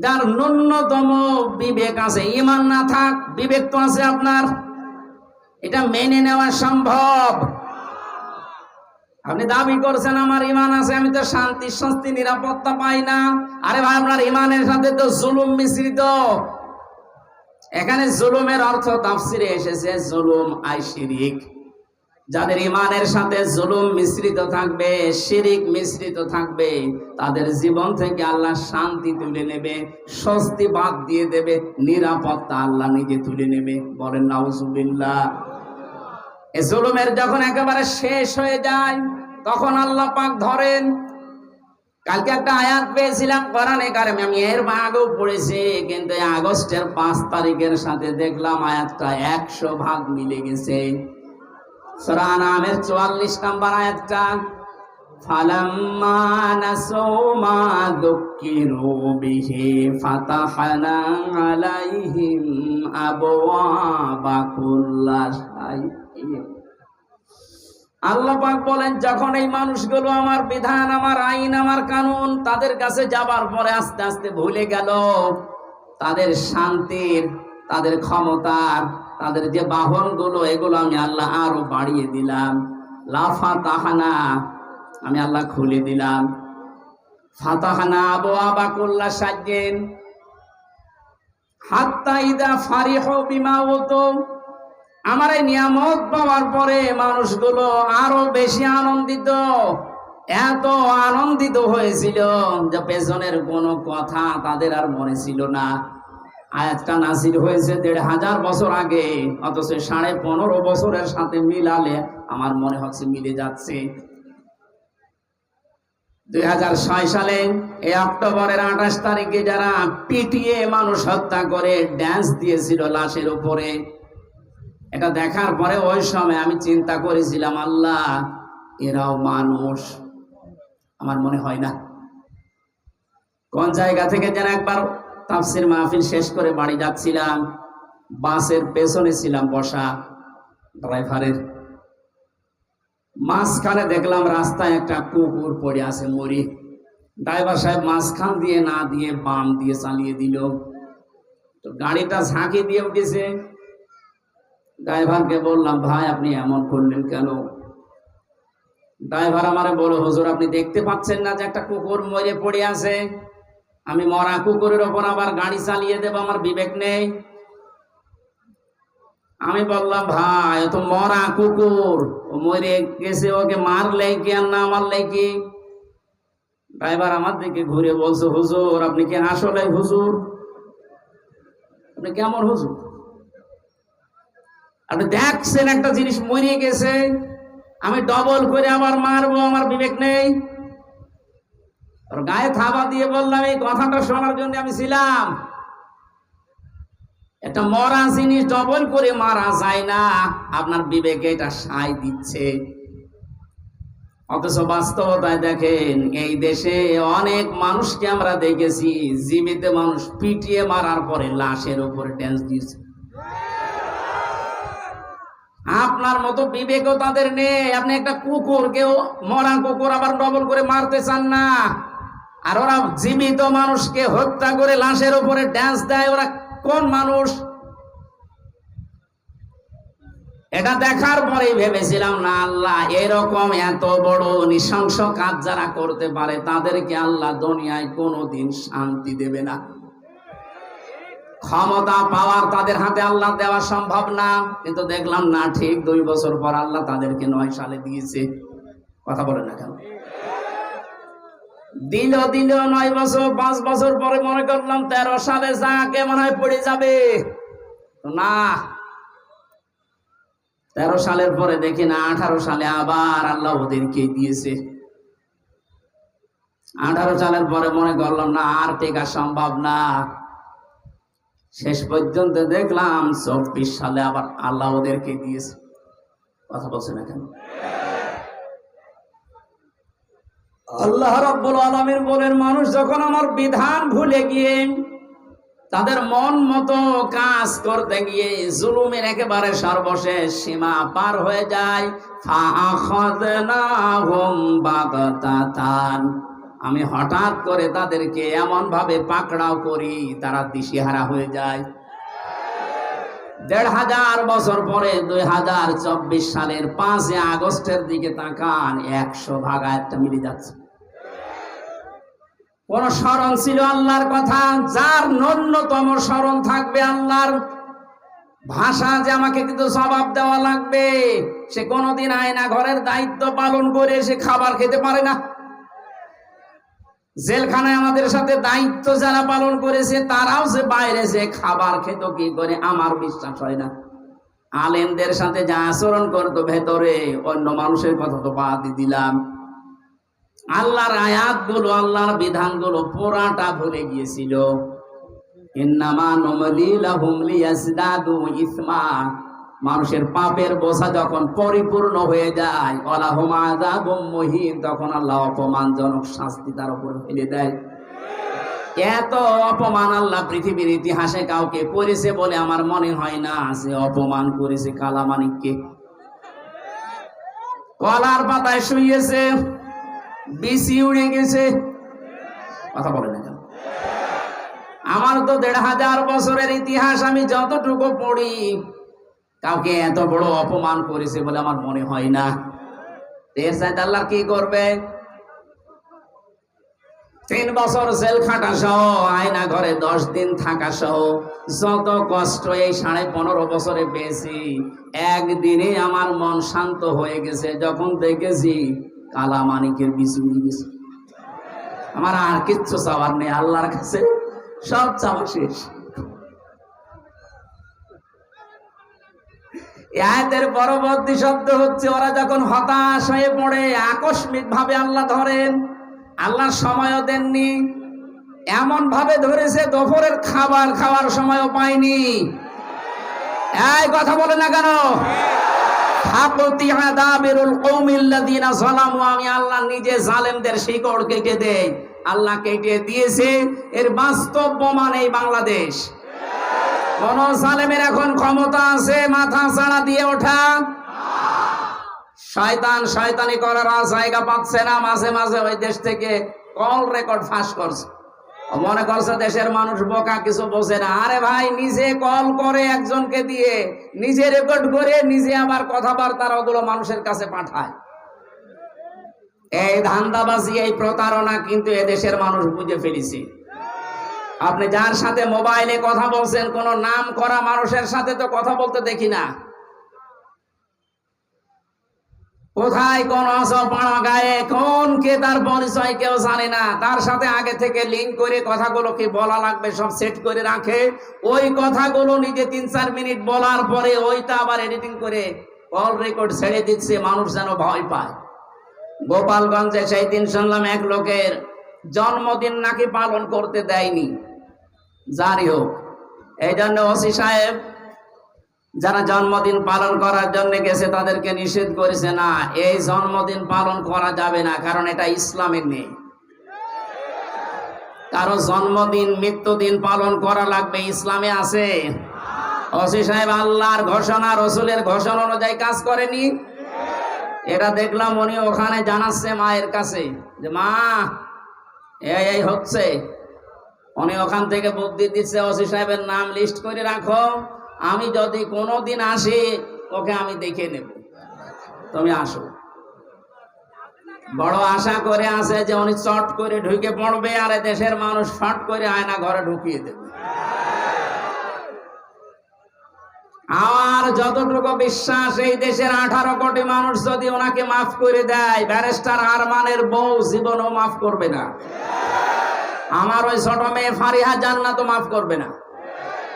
যার ন্যূনতম বিবেক আছে, ঈমান না থাক, বিবেক তো আছে আপনার, এটা মেনে নেওয়া সম্ভব? আপনি দাবি করছেন আমার ঈমান আছে, আমি তো শান্তি, স্বস্তি, নিরাপত্তা পাই না। আরে ভাই, আপনার ঈমানের সাথে তো জুলুম মিশ্রিত। এখানে জুলুমের অর্থ তাফসিরে এসেছে জুলুম আই শিরিক। যাদের ঈমানের সাথে জুলুম মিশ্রিত থাকবে, শিরিক মিশ্রিত থাকবে, তাদের জীবন থেকে আল্লাহ শান্তি তুলে নেবে, স্বস্তি বাদ দিয়ে দেবে, নিরাপত্তা আল্লাহ নিজে তুলে নেবে। বলেন নাউজুবিল্লাহ। এই জুলুমের যখন একেবারে শেষ হয়ে যায়, তখন আল্লাহ পাক ধরেন। কালকে একটা আয়াত পেয়েছিলাম কোরআনে কারিমে, আমি এর আগেও পড়েছি, কিন্তু আগস্টের 5 তারিখের সাথে দেখলাম আয়াতটা 100 ভাগ মিলে গেছে। সূরা আনামের 44 নম্বর আয়াতটা, ফালাম্মা নাসু মা যুক্কিরু বিহি ফাতাহনা আলাইহিম আবওয়াবা কুল্লা শাইইন। আল্লাহ পাক বলেন, যখন এই মানুষগুলো আমার বিধান, আমার আইন, আমার কানুন তাদের কাছে যাবার পরে আস্তে আস্তে ভুলে গেল, তাদের শান্তির, তাদের ক্ষমতার, তাদের যে বাহনগুলো, এগুলো আমি আল্লাহ আরো বাড়িয়ে দিলাম। লাফাতাহানা, আমি আল্লাহ খুলে দিলাম। ফাতাহানা আবওয়াবা কুল্লা শাইইন হাত্তা ইযা ফারিহু বিমা উতু। আমার এই নিয়ামত পাওয়ার পরে মানুষগুলো আরো বেশি আনন্দিত, এত আনন্দিত হয়েছিল যে পেছনের কোনো কথা তাদের আর মনে ছিল না। আয়াতটা নাযিল হয়েছে 1500 বছর আগে, অথচ 15.5 বছরের সাথে মিলালে আমার মনে হচ্ছে মিলে যাচ্ছে। 2006 সালে এই অক্টোবরের 28 তারিখে যারা পিটিয়ে মানুষ হত্যা করে ড্যান্স দিয়েছিল লাশের উপরে, এটা দেখার পরে ওই সময় আমি চিন্তা করেছিলাম, আল্লাহ এরাও মানুষ? আমার মনে হয় না। কোন জায়গা থেকে যেন একবার তাফসীর মাহফিল শেষ করে বাড়ি যাচ্ছিলাম, বাসের পেছনে ছিলাম বসা, ড্রাইভারের। মাঝখানে দেখলাম রাস্তায় একটা কুকুর পড়ে আছে মরি। ড্রাইভার সাহেব মাঝখান দিয়ে না দিয়ে বাম দিয়ে চালিয়ে দিল। তো গাড়িটা ঝাঁকি দিয়ে উঠেছে। ড্রাইভারকে বললাম, ভাই আপনি এমন করলেন কেন? ড্রাইভার আমারে বলো, হুজুর আপনি দেখতে পাচ্ছেন না যে একটা কুকুর মরে পড়ে আছে? আমি মরা কুকুরের ওপর আবার গাড়ি চালিয়ে দেব, আমার বিবেক নেই? আমি বললাম, ভাই ও তো মরা কুকুর, ও মরে গেছে, ওকে মারলে কি আর না মারলে কি? ড্রাইভার আমার দিকে ঘুরে বলছে, হুজুর আপনি কি আসলে হুজুর? আপনি কেমন হুজুর? আপনি দেখছেন একটা জিনিস মরে গেছে, আমি ডবল করে আবার মারবো, আমার বিবেক নেই? ওর গায়ে থাবা দিয়ে বললাম, এই কথাটা শোনার জন্য আমি ছিলাম। একটা মরা জিনিস ডবল করে মারা যায় না, আপনার বিবেকে এটা সায় দিচ্ছে। অথচ বাস্তবতায় দেখেন, এই দেশে অনেক মানুষকে আমরা দেখেছি জীবিত মানুষ পিটিয়ে মারার পরে লাশের উপরে ড্যান্স দিয়েছে। আপনার মতো বিবেকও তাদের নেই। আপনি একটা কুকুরকেও, মরা কুকুর আবার ডবল করে মারতে চান না, আর ওরা জীবিত মানুষকে হত্যা করে লাশের উপরে ড্যান্স দেয়। ওরা কোন মানুষ? এটা দেখার পরেই ভেবেছিলাম, না আল্লাহ এরকম এত বড় নৃশংস কাজ যারা করতে পারে তাদেরকে আল্লাহ দুনিয়ায় কোনোদিন শান্তি দেবে না। ক্ষমতা পাওয়ার তাদের হাতে আল্লাহ দেওয়া সম্ভব না। কিন্তু দেখলাম না, ঠিক 2 বছর পর আল্লাহ তাদেরকে 9 সালে দিয়েছে। কথা বলে না কেন? দিল 9 বছর, 5 বছর পরে মনে করলাম 13 সালে যাকে মনে হয় পড়ে যাবে। না, 13 সালের পরে দেখি না 18 সালে আবার আল্লাহ ওদেরকে দিয়েছে। 18 সালের পরে মনে করলাম না, আর টেকা সম্ভব না। শেষ পর্যন্ত দেখলাম 24 সালে আবার আল্লাহ ওদেরকে দিয়েছে। কথা বলছে না কেন? আল্লাহ রাব্বুল আলামিন বলেন, মানুষ যখন আমার বিধান ভুলে গিয়ে তাদের মন মতো কাজ করতে গিয়ে জুলুমের একেবারে সর্বশেষ সীমা পার হয়ে যায়, ফাআখাযনাহুম বাগতাতান, আমি হঠাৎ করে তাদেরকে এমন ভাবে পাকড়াও করি তারা দিশেহারা হয়ে যায়। 1500 বছর পরে 2024 সালের 5 আগস্টের দিকে তাকান, 100 ভাগ একটা মিলে যাচ্ছে। কোন স্মরণ ছিল আল্লাহর কথা? যার ন্যূনতম স্মরণ থাকবে আল্লাহর ভাষা যে আমাকে কিন্তু জবাব দেওয়া লাগবে, সে কোনোদিন আয়না ঘরের দায়িত্ব পালন করে সে খাবার খেতে পারে না। জেলখানায় আমাদের সাথে দায়িত্ব যারা পালন করেছে তারাও যে বাইরে যে খাবার খেত কি করে, আমার বিশ্বাস হয় না। আলেমদের সাথে যা আচরণ করতো ভেতরে, অন্য মানুষের কথা তো বাদ দিলাম। আল্লাহর আয়াতগুলো, আল্লাহর বিধানগুলো পুরাটা ভুলে গিয়েছিল। ইন্নামা নুমলি লাহুম লিয়াজদাদু ইসমা, মানুষের পাপের বোঝা যখন পরিপূর্ণ হয়ে যায়, ওয়ালাহুম আযাবুম মুহিন, তখন আল্লাহ অপমানজনক শাস্তি তার উপর ফেলে দেয়। এত অপমান আল্লাহ পৃথিবীর ইতিহাসে কাউকে করেছে বলে আমার মনে হয় না। সে অপমান করেছে কালামানিককে। কলার পাতায় শুয়েছে, বিসি উড়ে গেছে। কথা বলে না কেন? আমার তো 1500 বছরের ইতিহাস আমি যতটুকু পড়ি, কাউকে এত বড় অপমান করেছে বলে আমার মনে হয় না। এর চাইতে আল্লাহ কি করবে? 3 বছর জেল খাটা সহ, আয়না ঘরে 10 দিন থাকা সহ যত কষ্ট এই 15.5 বছরে পেয়েছি, একদিনে আমার মন শান্ত হয়ে গেছে যখন দেখেছি কালামানিকের বিচি উড়ে গেছে। আমার আর কিচ্ছু চাওয়ার নেই, আল্লাহর কাছে সব চাওয়া শেষ। আয়াতের পরবর্তী শব্দ হচ্ছে, ওরা যখন হতাশ হয়ে পড়ে আকস্মিক ভাবে আল্লাহ ধরেন। আল্লাহ সময়ও দেননি, এমন ভাবে ধরেছে দুপুরের খাবার খাওয়ার সময়ও পায়নি। এই কথা বলে না কেন? আমি আল্লাহ নিজে জালেমদের শিকড় কেটে দেই। আল্লাহ কেটে দিয়েছে, এর বাস্তব প্রমাণ এই বাংলাদেশ। কোন জালেমের এখন ক্ষমতা আছে মাথা ছাড়া দিয়ে ওঠা? শয়তান শয়তানি করার জায়গা পাচ্ছে না, মাঝে মাঝে ওই দেশ থেকে কল রেকর্ড ফাঁস করছে। মনে করছে দেশের মানুষ বোকা, কিছু বোঝে না। আরে ভাই, নিজে কল করে একজনকে দিয়ে, নিজে রেকর্ড করে, নিজে আবার কথাবার্তার ওগুলো মানুষের কাছে পাঠায়। এই ধান্দাবাজি, এই প্রতারণা কিন্তু এদেশের মানুষ বুঝে ফেলেছে। আপনি যার সাথে মোবাইলে কথা বলছেন, কোন নাম করা মানুষের সাথে তো কথা বলতে দেখি না। কোথায় কোন পাড়া গায়ে কোন কে, তার পরিচয় কেউ জানে না। তার সাথে আগে থেকে লিঙ্ক করে কথাগুলো কি বলা লাগবে সব সেট করে রাখে। ওই কথাগুলো নিজে 3-4 মিনিট বলার পরে ওইটা আবার এডিটিং করে কল রেকর্ড ছেড়ে দিচ্ছে, মানুষ যেন ভয় পায়। গোপালগঞ্জে সেই দিন শুনলাম এক লোকের জন্মদিন নাকি পালন করতে দেয়নি। যারই হোক, এই জন্য ওসি সাহেব যারা জন্মদিন পালন করার জন্য গেছে তাদেরকে নিষেধ করেছে, না, এই জন্মদিন পালন করা যাবে না, কারণ এটা ইসলামের নেই। কারো জন্মদিন মৃত্যুদিন পালন করা লাগবে, ইসলামে আছে? ওসি সাহেব আল্লাহর ঘোষণা রসুলের ঘোষণা অনুযায়ী কাজ করেনি। এটা দেখলাম উনি ওখানে জানাচ্ছে মায়ের কাছে যে মা এই হচ্ছে। উনি ওখান থেকে বুদ্ধি দিচ্ছে, ওসি সাহেবের নাম লিস্ট করে রাখো, আমি যদি কোনোদিন আসি ওকে আমি দেখে নেব, তুমি আসো। বড় আশা করে আছে যে উনি চট করে ঢুকে পড়বে আর দেশের মানুষ ফট করে আয়না ঘরে ঢুকিয়ে দেবে। আমার যতটুকু বিশ্বাস, এই দেশের 18 কোটি মানুষ যদি ওনাকে মাফ করে দেয়, ব্যারিস্টার আরমানের বউ জীবনও মাফ করবে না। আমার ওই ছোট মেয়ে ফারিহা জান্নাত তো মাফ করবে না।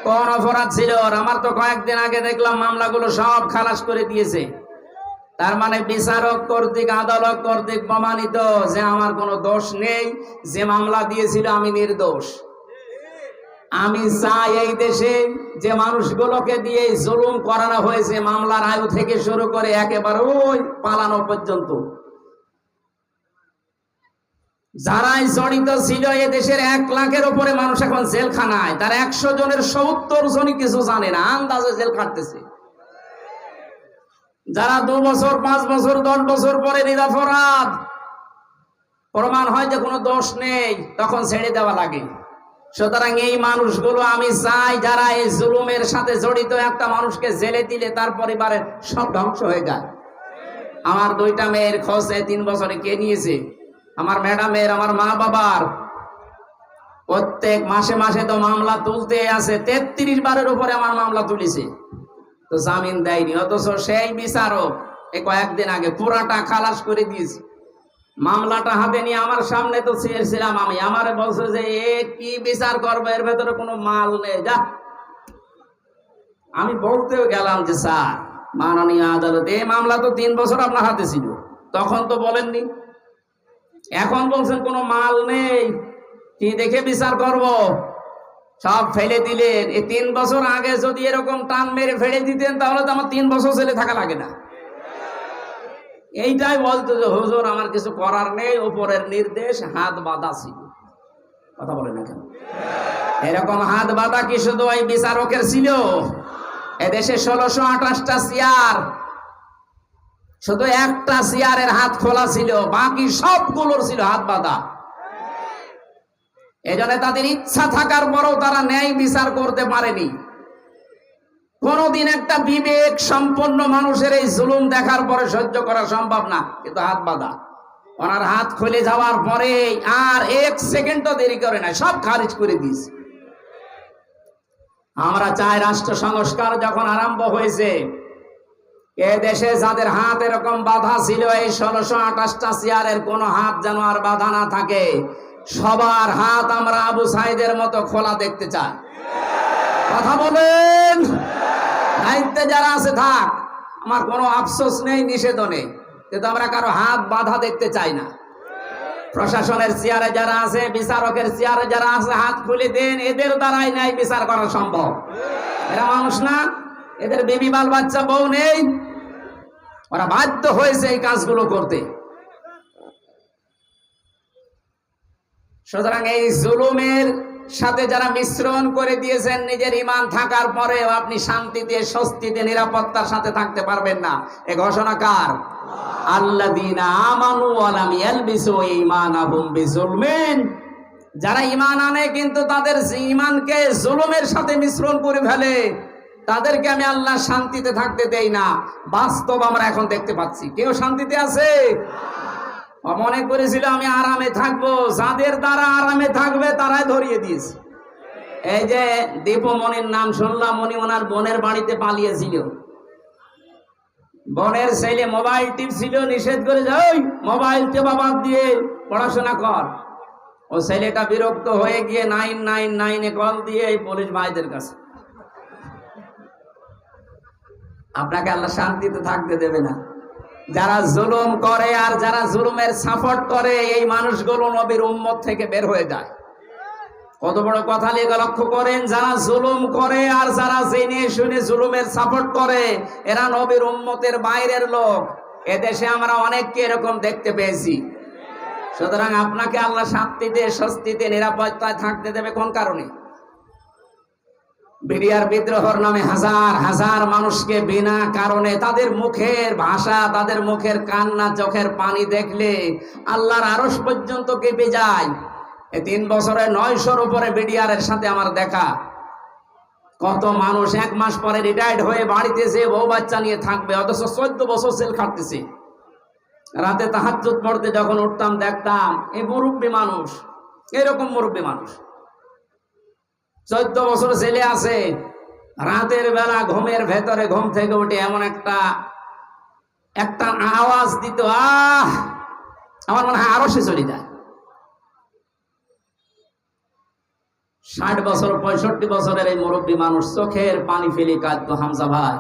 কোন অপরাধ ছিল ওর? আমার তো কয়েকদিন আগে দেখলাম মামলাগুলো সব খালাস করে দিয়েছে। তার মানে বিচারক কর্তৃক, আদালত কর্তৃক প্রমাণিত যে আমার কোনো দোষ নেই, যে মামলা দিয়েছিল আমি নির্দোষ। আমি চাই এই দেশে যে মানুষগুলোকে দিয়ে জুলুম করানো হয়েছে, মামলার আয়ু থেকে শুরু করে একেবারে ওই পালানো পর্যন্ত, যারাই জড়িত ছিল, এ দেশের 1 লাখের উপরে মানুষ এখন জেলখানায়। তার 100 জনের 70 জনই কিছু জানে না, আন্দাজে জেল কাটতেছে। যারা 2 বছর 5 বছর 10 বছর পরে নিরপরাধ প্রমাণ হয় যে কোনো দোষ নেই, তখন ছেড়ে দেওয়া লাগে। সুতরাং এই মানুষগুলো আমি চাই, যারা এই জুলুমের সাথে জড়িত, একটা মানুষকে জেলে দিলে তার পরিবারের সব ধ্বংস হয়ে যায়। আমার 2টা মেয়ের খোঁজ 3 বছরে কে নিয়েছে? আমার ম্যাডামের, আমার মা বাবার। প্রত্যেক মাসে মাসে তো মামলা তুলতে আছে, 33 বারের উপরে আমার মামলা তুলেছে, তো জামিন দেয়নি। অথচ সেই বিচারক এই কয়েকদিন আগে পুরাটা খালাস করে দিয়েছে। মামলাটা হাতে নিয়ে আমার সামনে তো ছিলাম আমি, আমারে বলছে যে এ কি বিচার করবে, এর ভেতরে কোনো মাল নেই, যা। আমি বলতেও গেলাম যে স্যার, মাননীয় আদালত, এই মামলা তো 3 বছর আপনার হাতে ছিল, তখন তো বলেননি, এখন বলছেন কোনো মাল নেই, কি দেখে বিচার করব? সব ফেলে দিলেন। এই 3 বছর আগে যদি এরকম টান মেরে ফেলে দিতেন, তাহলে তো আমার 3 বছর জেলে থাকা লাগে না। এইটাই বলতো যে হুজুর আমার কিছু করার নেই, উপরের নির্দেশ, হাত বাঁধা ছিল। কথা বলে না কেন? এরকম হাত বাঁধা কি শুধু ওই বিচারকের ছিল? এদেশে 1628টা চেয়ার, শুধু একটা চেয়ারের হাত খোলা ছিল, বাকি সবগুলোর ছিল হাত বাঁধা। এজন্য তাদের ইচ্ছা থাকার পরেও তারা ন্যায় বিচার করতে পারেনি। কোনদিন একটা বিবেক সম্পন্ন মানুষের এই জুলুম দেখার পরে সহ্য করা সম্ভব না, কিন্তু হাত বাঁধা। ওনার হাত খুলে যাওয়ার পরে আর 1 সেকেন্ডও দেরি করে না, সব খারিজ করে দিয়েছে। আমরা চাই রাষ্ট্র সংস্কার যখন আরম্ভ হয়েছে, এ দেশে যাদের হাত এরকম বাঁধা ছিল, এই 1628টা চেয়ারের কোনো হাত যেন আর বাঁধা না থাকে। সবার হাত আমরা আবু সাইদের মতো খোলা দেখতে চাই। কথা বলেন। দায়িত্বে যারা আছে থাক, আমার কোনো আফসোস নেই, নিষেধও নেই, কিন্তু আমরা কারো হাত বাঁধা দেখতে চাই না। প্রশাসনের চেয়ারে যারা আছে, বিচারকের চেয়ারে যারা আছে, হাত খুলে দেন, এদের দ্বারাই ন্যায় বিচার করা সম্ভব। এরা মানুষ না? এদের বেবি বাল বাচ্চা বউ নেই? ওরা বাধ্য হয়েছে এই কাজগুলো করতে। সুতরাং এই জুলুমের সাথে যারা মিশ্রণ করে দিয়েছেন, নিজের ঈমান থাকার পরেও আপনি শান্তিতে, স্বস্তিতে, নিরাপত্তার সাথে থাকতে পারবেন না। এ ঘোষণা কার? আল্লাযীনা আমানু ওয়া লাম ইয়ালবিসু ঈমানাহুম বিযুলমিন। যারা ঈমান আনে কিন্তু তাদের ঈমানকে জুলুমের সাথে মিশ্রণ করে ফেলে, তাদেরকে আমি আল্লাহ শান্তিতে থাকতে দেই না। বাস্তব আমরা এখন দেখতে পাচ্ছি। কেউ শান্তিতে আছে? মনে করেছিল আমি আরামে থাকবো, যাদের দ্বারা আরামে থাকবে তারাই ধরিয়ে দিয়েছে। এই যে দীপমণির নাম শুনলাম, উনি ওনার বোনের বাড়িতে পালিয়েছিল। বোনের ছেলে মোবাইল টিপছিল, নিষেধ করে যায় মোবাইল টেপা বাদ দিয়ে পড়াশোনা কর। ও ছেলেটা বিরক্ত হয়ে গিয়ে 999 কল দিয়ে এই পুলিশ ভাইদের কাছে। আপনাকে আল্লাহ শান্তিতে থাকতে দেবে না। যারা জুলুম করে আর যারা জুলুমের সাপোর্ট করে, এই মানুষগুলো নবীর উম্মত থেকে বের হয়ে যায়। কত বড় কথা লেগে লক্ষ্য করেন। যারা জুলুম করে আর যারা জেনে শুনে জুলুমের সাপোর্ট করে, এরা নবীর উম্মতের বাইরের লোক। এদেশে আমরা অনেককে এরকম দেখতে পেয়েছি। সুতরাং আপনাকে আল্লাহ শান্তিতে, স্বস্তিতে, নিরাপত্তায় থাকতে দেবে কোন কারণে? বিডিআর বিদ্রোহর নামে হাজার হাজার মানুষকে বিনা কারণে, তাদের মুখের ভাষা, তাদের মুখের কান্না, চোখের পানি দেখলে আল্লাহর আরশ পর্যন্ত কেঁপে যায়। এই 3 বছরে 900-র উপরে বিডিআরের সাথে আমার দেখা। কত মানুষ 1 মাস পরে রিটায়ার্ড হয়ে বাড়িতে যেয়ে বউ বাচ্চা নিয়ে থাকবে, অথচ 14 বছর জেল খাটতেছে। রাতে তাহাজ্জুদ পড়তে যখন উঠতাম দেখতাম এই মুরব্বী মানুষ, এরকম মুরব্বী মানুষ 14 বছর জেলে আছে। রাতের বেলা ঘুমের ভেতরে ঘুম থেকে উঠে এমন একটা আওয়াজ দিত, আমার মনে হয় আরো সে চলে যায়। 60 বছর 65 বছরের এই মুরব্বী মানুষ চোখের পানি ফেলে কাঁদতো, হামজা ভাই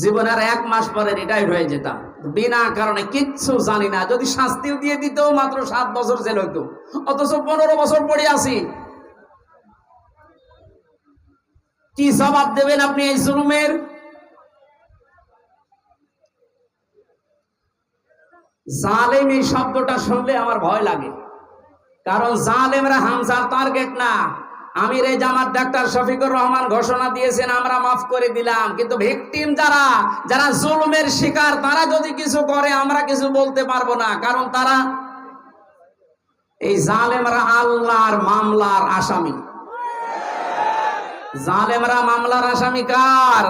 জীবনের 1 মাস পরে রিটায়ার্ড হয়ে যেতাম, বিনা কারণে কিচ্ছু জানি না। যদি শাস্তিও দিয়ে দিত মাত্র 7 বছর জেল হইতো, অথচ 15 বছর পড়ে আছি। কি জবাব দেবেন আপনি এই জুলুমের? জালেম এই শব্দটা শুনলে আমার ভয় লাগে, কারণ জালেমরা হামজার টার্গেট না। আমির এই জামাত ডাক্তার শফিকুর রহমান ঘোষণা দিয়েছেন আমরা মাফ করে দিলাম, কিন্তু ভিকটিম যারা জুলুমের শিকার, তারা যদি কিছু করে আমরা কিছু বলতে পারবো না, কারণ তারা এই জালেমরা আল্লাহর মামলার আসামি। জালেমরা মামলার আসামি কার?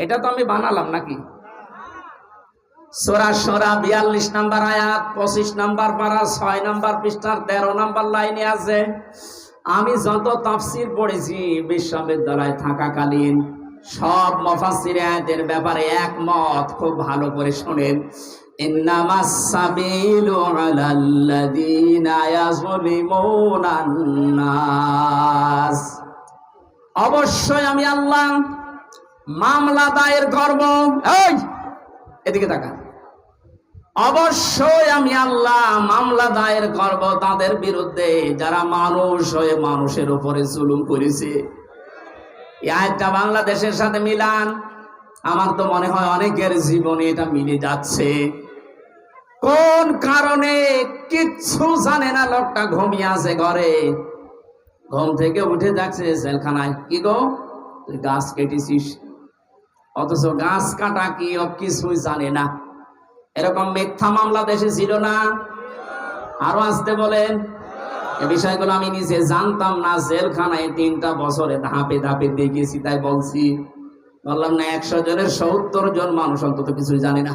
এটা তো আমি বানালাম নাকি? সূরা শুরা 42 নম্বর আয়াত, 25 নম্বর পারা, 6 নম্বর পৃষ্ঠার 13 নম্বর লাইনে আছে। আমি যত তাফসীর পড়েছি বিশ্ববিদ্যালয়ে থাকাকালীন, সব মুফাসসির আয়াতের ব্যাপারে একমত। খুব ভালো করে শুনেন। ইন্নামাস সাবিলু আলাল্লাযীনা ইয়াযলিমুনান নাস। অবশ্যই আমি আল্লাহ মামলা দায়ের করব। এই এদিকে তাকা। অবশ্যই আমি আল্লাহ মামলা দায়ের করব তাদের বিরুদ্ধে যারা মানুষ হয়ে মানুষের উপরে জুলুম করেছে। এই আয়াতটা বাংলাদেশের সাথে মিলান। আমার তো মনে হয় অনেকের জীবনে এটা মিলে যাচ্ছে। কোন কারণে কিচ্ছু জানে না, লোকটা ঘুমিয়ে আছে ঘরে, ঘুম থেকে উঠে যাচ্ছে জেলখানায়। কি গো তুই গাছ কেটেছিস, অথচ গাছ কাটা কি ও কিছুই জানে না। এরকম মিথ্যা মামলা দেশে ছিল না? আরো আসতে বলেন। এই বিষয়গুলো আমি নিজে জানতাম না, জেলখানায় 3টা বছরে ধাপে ধাপে দেখেছি, তাই বলছি। বললাম না 100 জনের 70 জন মানুষ অন্তত কিছুই জানে না।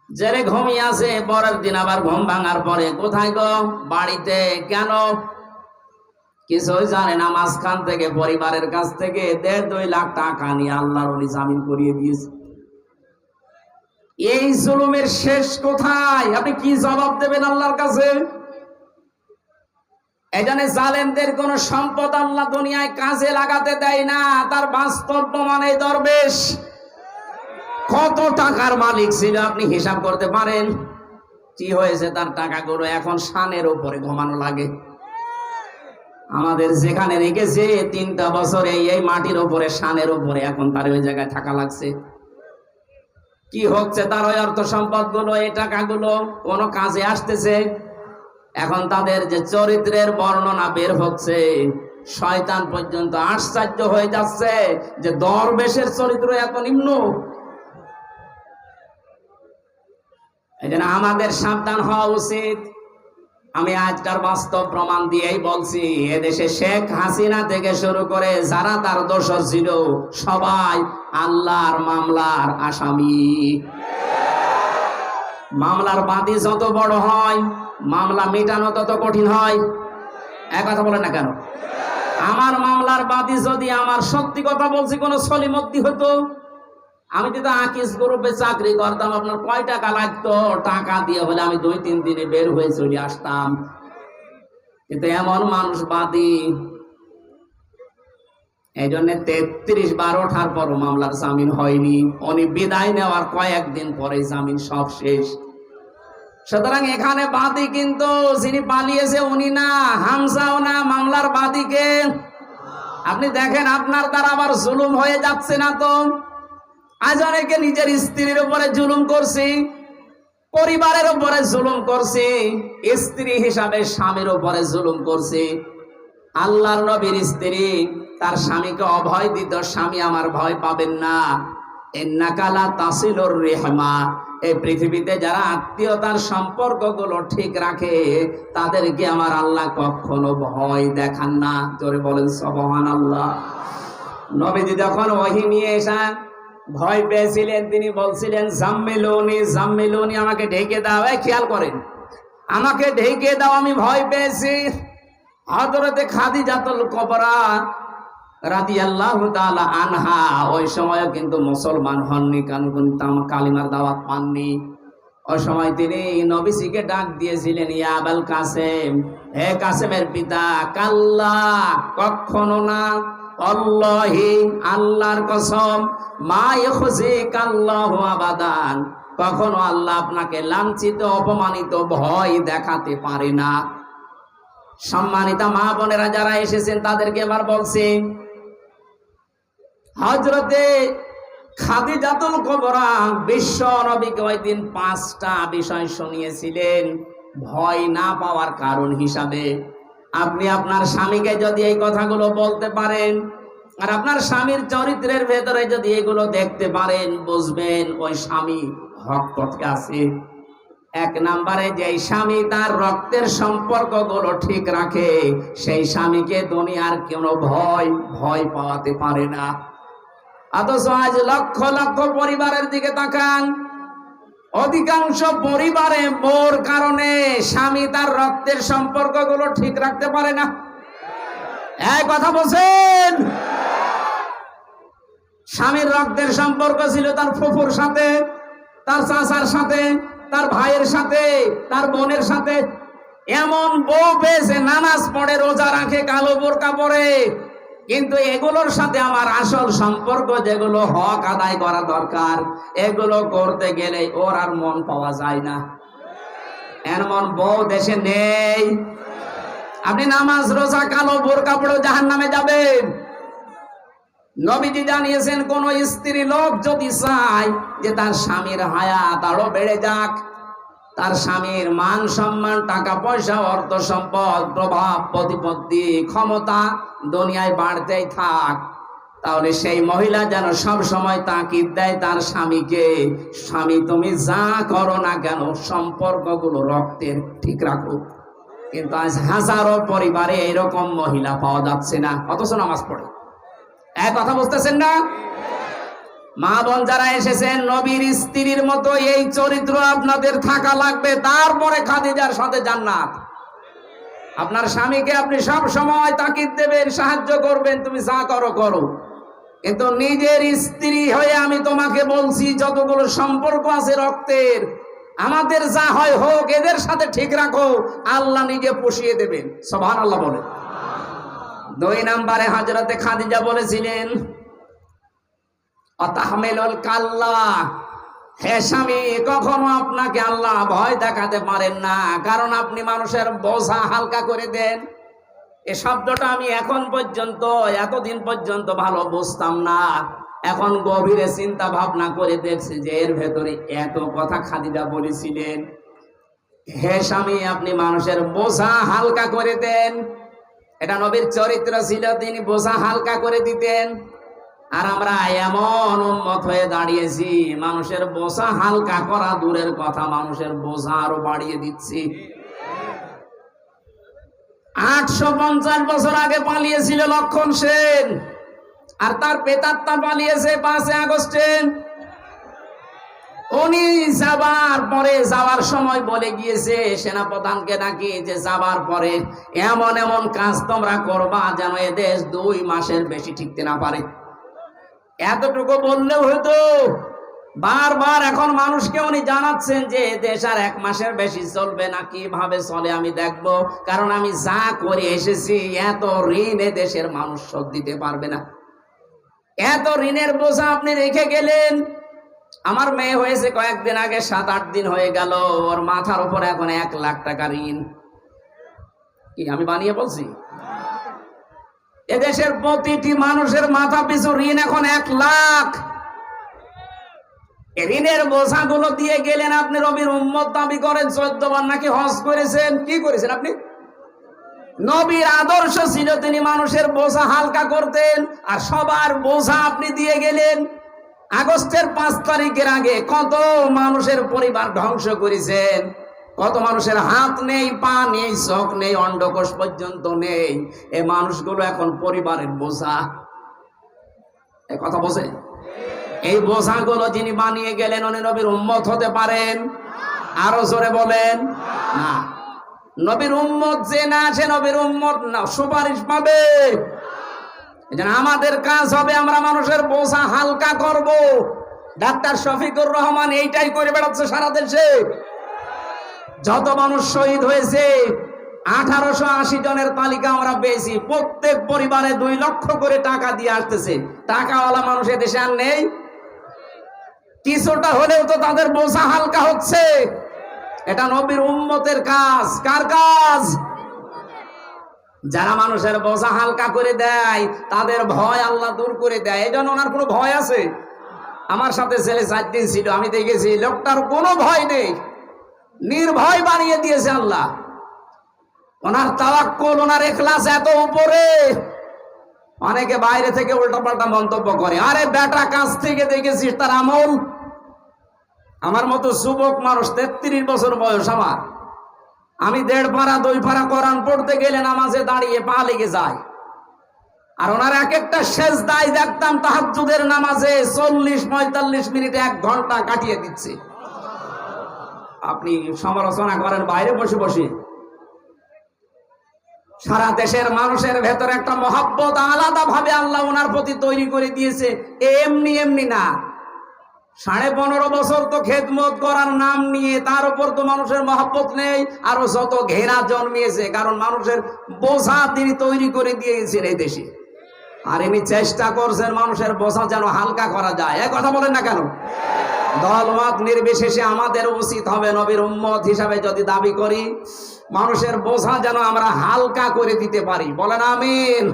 জেলে ঘুমিয়ে আছে, পরের দিন আবার ঘুম ভাঙার পরে কোথায় গো? বাড়িতে। কেন? কিছুই জানে না। মাঝখান থেকে পরিবারের কাছ থেকে 1.5-2 লাখ টাকা নিয়ে আল্লাহর ওলি জামিন করিয়ে দিয়েছে। এই জুলুমের শেষ কোথায়? আপনি কি জবাব দেবেন আল্লাহর কাছে? এখানে জালেমদের কোন সম্পদ আল্লাহ দুনিয়ায় কাজে লাগাতে দেয় না। তার বাস্তব প্রমাণ এই দরবেশ কত টাকার মালিক ছিল আপনি হিসাব করতে পারেন? কি হয়েছে তার টাকাগুলো? এখন শানের উপরে ঘুমানো লাগে। আমাদের যেখানে রেখেছে 3টা বছরে এই মাটির উপরে, শানের উপরে, এখন তার ওই জায়গায় থাকা লাগছে। কি হচ্ছে তার ওই অর্থ সম্পদ গুলো, এই টাকাগুলো কোন কাজে আসতেছে? এখন তাদের যে চরিত্রের বর্ণনা বের হচ্ছে, শয়তান পর্যন্ত আশ্চর্য হয়ে যাচ্ছে যে দরবেশের চরিত্র এত নিম্ন। এই জন্য আমাদের সাবধান হওয়া উচিত। আমি আজকার বাস্তব প্রমাণ দিয়েই বলছি, এদেশে শেখ হাসিনা থেকে শুরু করে যারা তার দোষর ছিল সবাই আল্লাহর মামলার আসামি। মামলার বাদী যত বড় হয়, মামলা মেটানো তত কঠিন হয়। এক কথা বলে না কেন? আমার মামলার বাদী যদি আমার সত্যি কথা বলছি কোন সলিমদ্দি হতো, আমি যদি আকিস গ্রুপে চাকরি করতাম, আপনার কয় টাকা লাগতো? টাকা দিয়ে হলে আমি 2-3 দিনে বের হয়ে চলে আসতাম। কিন্তু এমন মানুষ বাদী, এই জন্য 33 বার ওঠার পর মামলার জামিন হয়নি। উনি বিদায় নেওয়ার কয়েকদিন পরে জামিন সব শেষ। সুতরাং এখানে বাদী কিন্তু যিনি পালিয়েছে উনি না, হামজাও না, মামলার বাদীকে। আপনি দেখেন আপনার দ্বারা আবার জুলুম হয়ে যাচ্ছে না তো? আজ অনেকে নিজের স্ত্রীর উপরে জুলুম করছে, পরিবারের উপরে জুলুম করছে, স্ত্রী হিসাবে স্বামীর উপরে জুলুম করছে। আল্লাহর নবীর স্ত্রী তার স্বামীকে অভয় দিত, স্বামী আমার ভয় পাবেন না, ইন্নাকা লা তাসিলুর রিহমা। এই পৃথিবীতে যারা আত্মীয়তার সম্পর্কগুলো ঠিক রাখে তাদেরকে আমার আল্লাহ কখনো ভয় দেখান না। জোরে বলেন সুবহানাল্লাহ। নবীজি যখন ওহী নিয়ে এসে ভয় পেয়েছিলেন, তিনি বলছিলেন জাম্মিলুনি জাম্মিলুনি, আমাকে ঢেকে দাও। খেয়াল করেন, আমাকে ঢেকে দাও, আমি ভয় পেয়েছি। হযরতে খাদিজাতুল কুবরা রাদিয়াল্লাহু তাআলা আনহা ওই সময়ও কিন্তু মুসলমান হননি, কারণ কালিমার দাওয়াত পাননি। ওই সময় তিনি নবীজিকে ডাক দিয়েছিলেন, ইয়া আবাল কাসেম, হে কাসেমের পিতা। কাল্লা, কখনো না, আল্লাহি, আল্লাহর কসম, মা ইখজিকাল্লাহু আবাদান, কখনো আল্লাহ আপনাকে লাঞ্ছিত অপমানিত ভয় দেখাতে পারে না। সম্মানিতা মা বোনেরা যারা এসেছেন তাদেরকে এবার বলছি, হযরতে খাদিজাতুল কুবরা বিশ্ব নবীকে ওই দিন 5টা বিষয় শুনিয়েছিলেন ভয় না পাওয়ার কারণ হিসাবে। আপনি আপনার স্বামীকে যদি এই কথাগুলো বলতে পারেন আর আপনার স্বামীর চরিত্রের ভেতরে যদি এগুলো দেখতে পারেন, বুঝবেন ওই স্বামী হক পথে আছে। 1 নম্বরে, যেই স্বামী তার রক্তের সম্পর্কগুলো ঠিক রাখে সেই স্বামীকে দুনিয়ার কোনো ভয় পাওয়াতে পারে না। অথচ আজ লক্ষ লক্ষ পরিবারের দিকে তাকান, অধিকাংশ পরিবারে বউর কারণে স্বামী তার রক্তের সম্পর্কগুলো ঠিক রাখতে পারে না। এই কথা বলছেন? স্বামীর রক্তের সম্পর্ক ছিল তার ফুফুর সাথে, তার চাচার সাথে, তার ভাইয়ের সাথে, তার বোনের সাথে। এমন বউ পেয়েছে নামাজ পড়ে, রোজা রাখে, কালো বোরকা পরে, কিন্তু এগুলোর সাথে আমার আসল সম্পর্ক যেগুলো হক আদায় করা দরকার এগুলো করতে গেলে ওর আর মন পাওয়া যায় না। এমন বউ দেশে নেই। আপনি নামাজ রোজা কালো বোরকা পড়ে জাহান্নামে যাবেন। নবীজি জানিয়েছেন, কোন স্ত্রী লোক যদি চায় যে তার স্বামীর হায়াত আরো বেড়ে যাক, তার স্বামীর মান সম্মান, টাকা পয়সা, অর্থ সম্পদ, প্রভাব প্রতিপত্তি, ক্ষমতা দুনিয়ায় বাড়তেই থাক, তাহলে সেই মহিলা যেন সব সময় তাকিদ দেয় তার স্বামীকে, স্বামী তুমি যা করো না কেন সম্পর্কগুলো রক্তের ঠিক রাখো। কিন্তু আজ হাজারো পরিবারে এরকম মহিলা পাওয়া যাচ্ছে না, অথচ নামাজ পড়ে। এক কথা বুঝতেছেন না? মা বোন যারা এসেছেন, নবীর স্ত্রীর মতো এই চরিত্র আপনাদের থাকা লাগবে, তারপরে খাদিজার সাথে জান্নাত। আপনার স্বামীকে আপনি সব সময় তাকিদ দেবেন, সাহায্য করবেন, তুমি যা করো করো, কিন্তু নিজের স্ত্রী হয়ে আমি তোমাকে বলছি যতগুলো সম্পর্ক আছে রক্তের, আমাদের যা হয় হোক, এদের সাথে ঠিক রাখো, আল্লাহ নিজে পুষিয়ে দেবেন। সুবহানাল্লাহ বলে। 2 নম্বরে হযরতে খাদিজা বলেছিলেন, অতাহমিলুল কাল্লা, হে স্বামী, কখনো আপনাকে আল্লাহ ভয় দেখাতে পারেন না, কারণ আপনি মানুষের বোঝা হালকা করে দেন। এই শব্দটা আমি এতদিন পর্যন্ত ভালো বুঝতাম না। এখন গভীরে চিন্তা ভাবনা করে দেখছি যে এর ভেতরে এত কথা খাদিজা বলেছিলেন। হে স্বামী, আপনি মানুষের বোঝা হালকা করে দেন। এটা নবীর চরিত্র ছিল, তিনি বোঝা হালকা করে দিতেন। আর আমরা এমন উম্মত হয়ে দাঁড়িয়েছি, মানুষের বোঝা হালকা করা দূরের কথা, মানুষের বোঝা আরো বাড়িয়ে দিচ্ছি। 850 বছর আগে পালিয়েছিল লক্ষণ সেন, আর তার পেতাত্তা পালিয়েছে 5 আগস্টে। উনি যাওয়ার সময় বলে গিয়েছে সেনাপ্রধানকে নাকি, যে যাবার পরে এমন এমন কাজ তোমরা করবা যেন এ দেশ 2 মাসের বেশি টিকতে না পারে। এতটুকু বললেও হয়তো। বারবার এখন মানুষকে উনি জানাচ্ছেন যে দেশ আর 1 মাসের বেশি চলবে না, কিভাবে চলে আমি দেখবো, কারণ আমি যা করে এসেছি এত ঋণ এ দেশের মানুষ শোধ দিতে পারবে না। এত ঋণের বোঝা আপনি রেখে গেলেন। আমার মেয়ে হয়েছে কয়েকদিন আগে, 7-8 দিন হয়ে গেল, ওর মাথার উপর এখন 1 লাখ টাকা ঋণ। কি আমি বানিয়ে বলছি? এদেশের প্রতিটি মানুষের মাথা পিছু ঋণ এখন 1 লাখ। ঋণের বোঝাগুলো দিয়ে গেলেন আপনি। নবীর উম্মত দাবি করেন, 14 বার নাকি হজ করেছেন। কি করেছেন আপনি? নবীর আদর্শ ছিল তিনি মানুষের বোঝা হালকা করতেন, আর সবার বোঝা আপনি দিয়ে গেলেন। আগস্টের 5 তারিখের আগে কত মানুষের পরিবার ধ্বংস করেছেন, কত মানুষের হাত নেই, পা নেই, চোখ নেই, অন্ডকোষ পর্যন্ত নেই। এই মানুষগুলো এখন পরিবারের বোঝা। এই কথা বোঝে? এই বোঝাগুলো যিনি বানিয়ে গেলেন উনি নবীর উম্মত হতে পারেন? আরো জোরে বলেন না। নবীর উম্মত যে না, সে নবীর উম্মত না, সুপারিশ পাবে। আমাদের কাজ হবে আমরা মানুষের বোঝা হালকা করব। ডাক্তার শফিকুর রহমান এইটাই করে বেড়াচ্ছে সারা দেশে। যত মানুষ শহীদ হয়েছে 1880 জনের তালিকা আমরা পেয়েছি। প্রত্যেক পরিবারে 2 লক্ষ করে টাকা দিয়ে আসতেছে। টাকাওয়ালা মানুষ দেশে আর নেই। কিছুটা হলেও তো তাদের বোঝা হালকা হচ্ছে। এটা নবীর উম্মতের কাজ। কার কাজ? যারা মানুষের বোঝা হালকা করে দেয় তাদের ভয় আল্লাহ দূর করে দেয়। এই জন্য ওনার কোনো ভয় আছে? আমার সাথে ছেলে 4 দিন ছিল, আমি দেখেছি লোকটার কোনো ভয় নেই, নির্ভয় বানিয়ে দিয়েছে আল্লাহ। ওনার তাওয়াক্কুল, ওনার ইখলাস এত উপরে। অনেকে বাইরে থেকে উল্টাপাল্টা মন্তব্য করে, আরে বেটা কাছ থেকে দেখেছিস তার আমল। আমার মতো যুবক মানুষ, 33 বছর বয়স আমার, আমি 1.5 পারা 2 পারা কোরআন পড়তে গেলে নামাজে দাঁড়িয়ে পা লেগে যায়। আর ওনার এক একটা সেজদায় দেখতাম তাহাজ্জুদের নামাজে 40-45 মিনিটে 1 ঘন্টা কাটিয়ে দিচ্ছে। আপনি সমালোচনা করেন বাইরে বসে বসে। সারা দেশের মানুষের ভেতরে একটা মহব্বত আলাদা ভাবে আল্লাহ ওনার প্রতি তৈরি করে দিয়েছে। এমনি এমনি না। 15.5 বছর তো খেদমত করার নাম নিয়ে, তার উপর তো মানুষের মহব্বত নেই, আরো যত ঘেরা জন্মিয়েছে। কারণ মানুষের বোঝা তিনি তৈরি করে দিয়েছেন এই দেশে। আর ইনি চেষ্টা করছেন মানুষের বোঝা যেন হালকা করা যায়। এক কথা বলেন না কেন? দলমত নির্বিশেষে আমাদের উচিত হবে নবীর উম্মত হিসাবে যদি দাবি করি, মানুষের বোঝা যেন আমরা হালকা করে দিতে পারি। বলেন আমিন।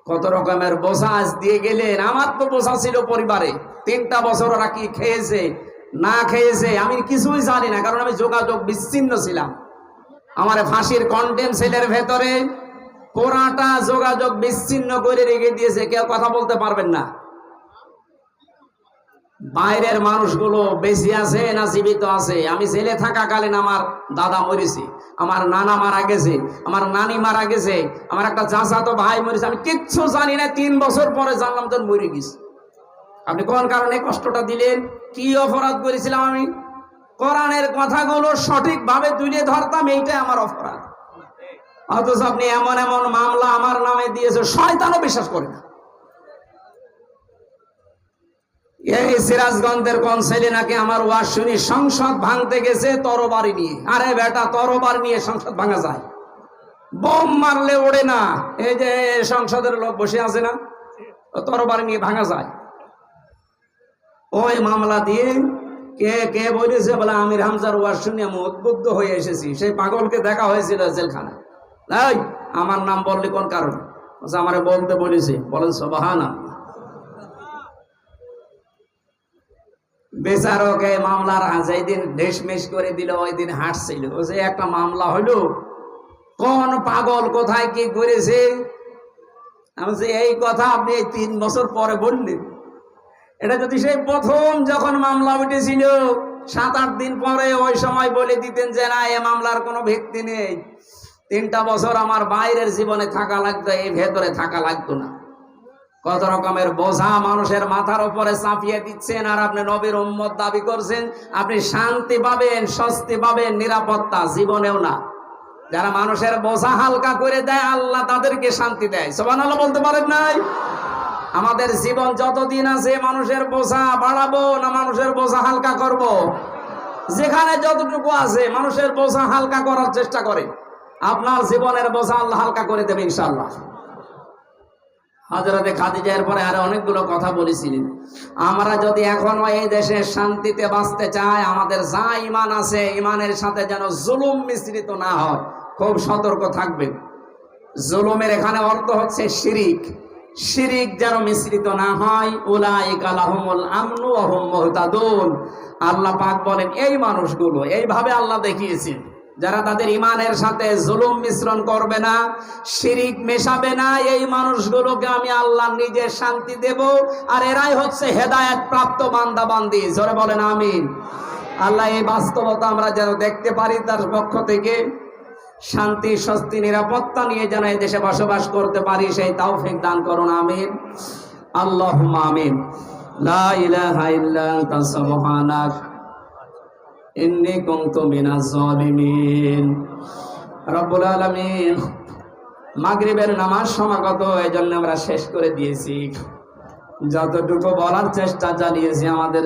কত রকমের বোঝা আজ দিয়ে গেলেন। আমার তো বোঝা ছিল পরিবারে। 3টা বছর ওরা কি খেয়েছে না খেয়েছে আমি কিছুই জানি না, কারণ আমি যোগাযোগ বিচ্ছিন্ন ছিলাম। আমার ফাঁসির কন্ডেম সেলের ভেতরে পুরাটা যোগাযোগ বিচ্ছিন্ন করে রেখে দিয়েছে, কেউ কথা বলতে পারবেন না। বাইরের মানুষগুলো বেঁচে আছে না জীবিত আছে। আমি জেলে থাকাকালীন আমার দাদা মরেছে, আমার নানা মারা গেছে, আমার নানি মারা গেছে, আমার একটা চাচাতো ভাই মরেছে। আমি কিচ্ছু জানি না। 3 বছর পরে জানলাম তো মরে গেছে। আপনি কোন কারণে কষ্টটা দিলেন? কি অপরাধ করেছিলাম আমি? কোরআনের কথাগুলো সঠিকভাবে তুলে ধরতাম, এইটাই আমার অপরাধ। অথচ আপনি এমন এমন মামলা আমার নামে দিয়েছে, শয়তানও বিশ্বাস করে না। এই সিরাজগঞ্জের কোন ছেলে নাকি আমার ওয়াজ শুনি সংসদ ভাঙতে গেছে তরবারি নিয়ে। আরে বেটা, তরবারি নিয়ে সংসদ ভাঙা যায়? বোম মারলে ওড়ে না। এই যে সংসদের লোক বসে আছে না, তরবারি নিয়ে ভাঙা যায়। ওই মামলা দিয়ে কে কে বলেছে, বলে আমির হামজার ওয়াজ শুনে আমি উদ্বুদ্ধ হয়ে এসেছি। সেই পাগলকে দেখা হয়েছিল জেলখানা। এই আমার নাম বললি কোন কারণে? আমারে বলতে বলেছে। বলেন সুবহানাল্লাহ। বিচারক এই মামলার যেদিন ঢেসমেশ করে দিল ওই দিন হাসছিল, যে একটা মামলা হইলো, কোন পাগল কোথায় কি করেছে। আমি যে এই কথা আপনি এই 3 বছর পরে বললেন, এটা যদি সেই প্রথম যখন মামলা উঠেছিল 7-8 দিন পরে ওই সময় বলে দিতেন যে না এ মামলার কোনো ভিত্তি নেই, 3টা বছর আমার বাইরের জীবনে থাকা লাগতো, এই ভেতরে থাকা লাগতো না। কত রকমের বোঝা মানুষের মাথার উপরে চাপিয়ে দিচ্ছেন, আর আপনি নবীর উম্মত দাবি করছেন। আপনি শান্তি পাবেন, স্বস্তি পাবেন, নিরাপত্তা জীবনেও না। যারা মানুষের বোঝা হালকা করে দেয় আল্লাহ তাদেরকে শান্তি দেয়। সুবহানাল্লাহ বলতে পারেন নাই? আমাদের জীবন যতদিন আছে মানুষের বোঝা বাড়াবো না মানুষের বোঝা হালকা করব? যেখানে যতটুকু আছে মানুষের বোঝা হালকা করার চেষ্টা করে, আপনার জীবনের বোঝা আল্লাহ হালকা করে দেবে ইনশাআল্লাহ। হযরতে খাদিজার পরে আরো অনেকগুলো কথা বলেছিলেন। আমরা যদি এখনো এই দেশে শান্তিতে বাঁচতে চাই, আমাদের যা ঈমান আছে ঈমানের সাথে যেন জুলুম মিশ্রিত না হয়, খুব সতর্ক থাকবেন। জুলুমের এখানে অর্থ হচ্ছে শিরিক, শিরিক যেন মিশ্রিত না হয়। উলাইকা লাহুমুল আমনু ওয়া হুম মুহতাদুন। আল্লাহ পাক বলেন এই মানুষগুলো, এইভাবে আল্লাহ দেখিয়েছেন, যারা তাদের ঈমানের সাথে জুলুম মিশ্রণ করবে না, শিরিক মেশাবে না, এই মানুষগুলোকে আমি আল্লাহ নিজে শান্তি দেব। আর এরাই হচ্ছে হেদায়েত প্রাপ্ত বান্দা বান্দি। জোরে বলেন আমিন। আল্লাহ এই বাস্তবতা আমরা যেন দেখতে পারি, তার পক্ষ থেকে শান্তি, স্বস্তি, নিরাপত্তা নিয়ে যেন এই দেশে বসবাস করতে পারি, সেই তৌফিক দান করুন। আমিন, আল্লাহুম্মা আমিন। লা ইলাহা ইল্লা আনতা সুবহানাক ইন্নী কুনতু মিনাজ জালিমিন। রব্বুল আলামিন, মাগরিবের নামাজ সমাগত, এজন্য আমরা শেষ করে দিয়েছি। যতটুকু বলার চেষ্টা চালিয়েছি আমাদের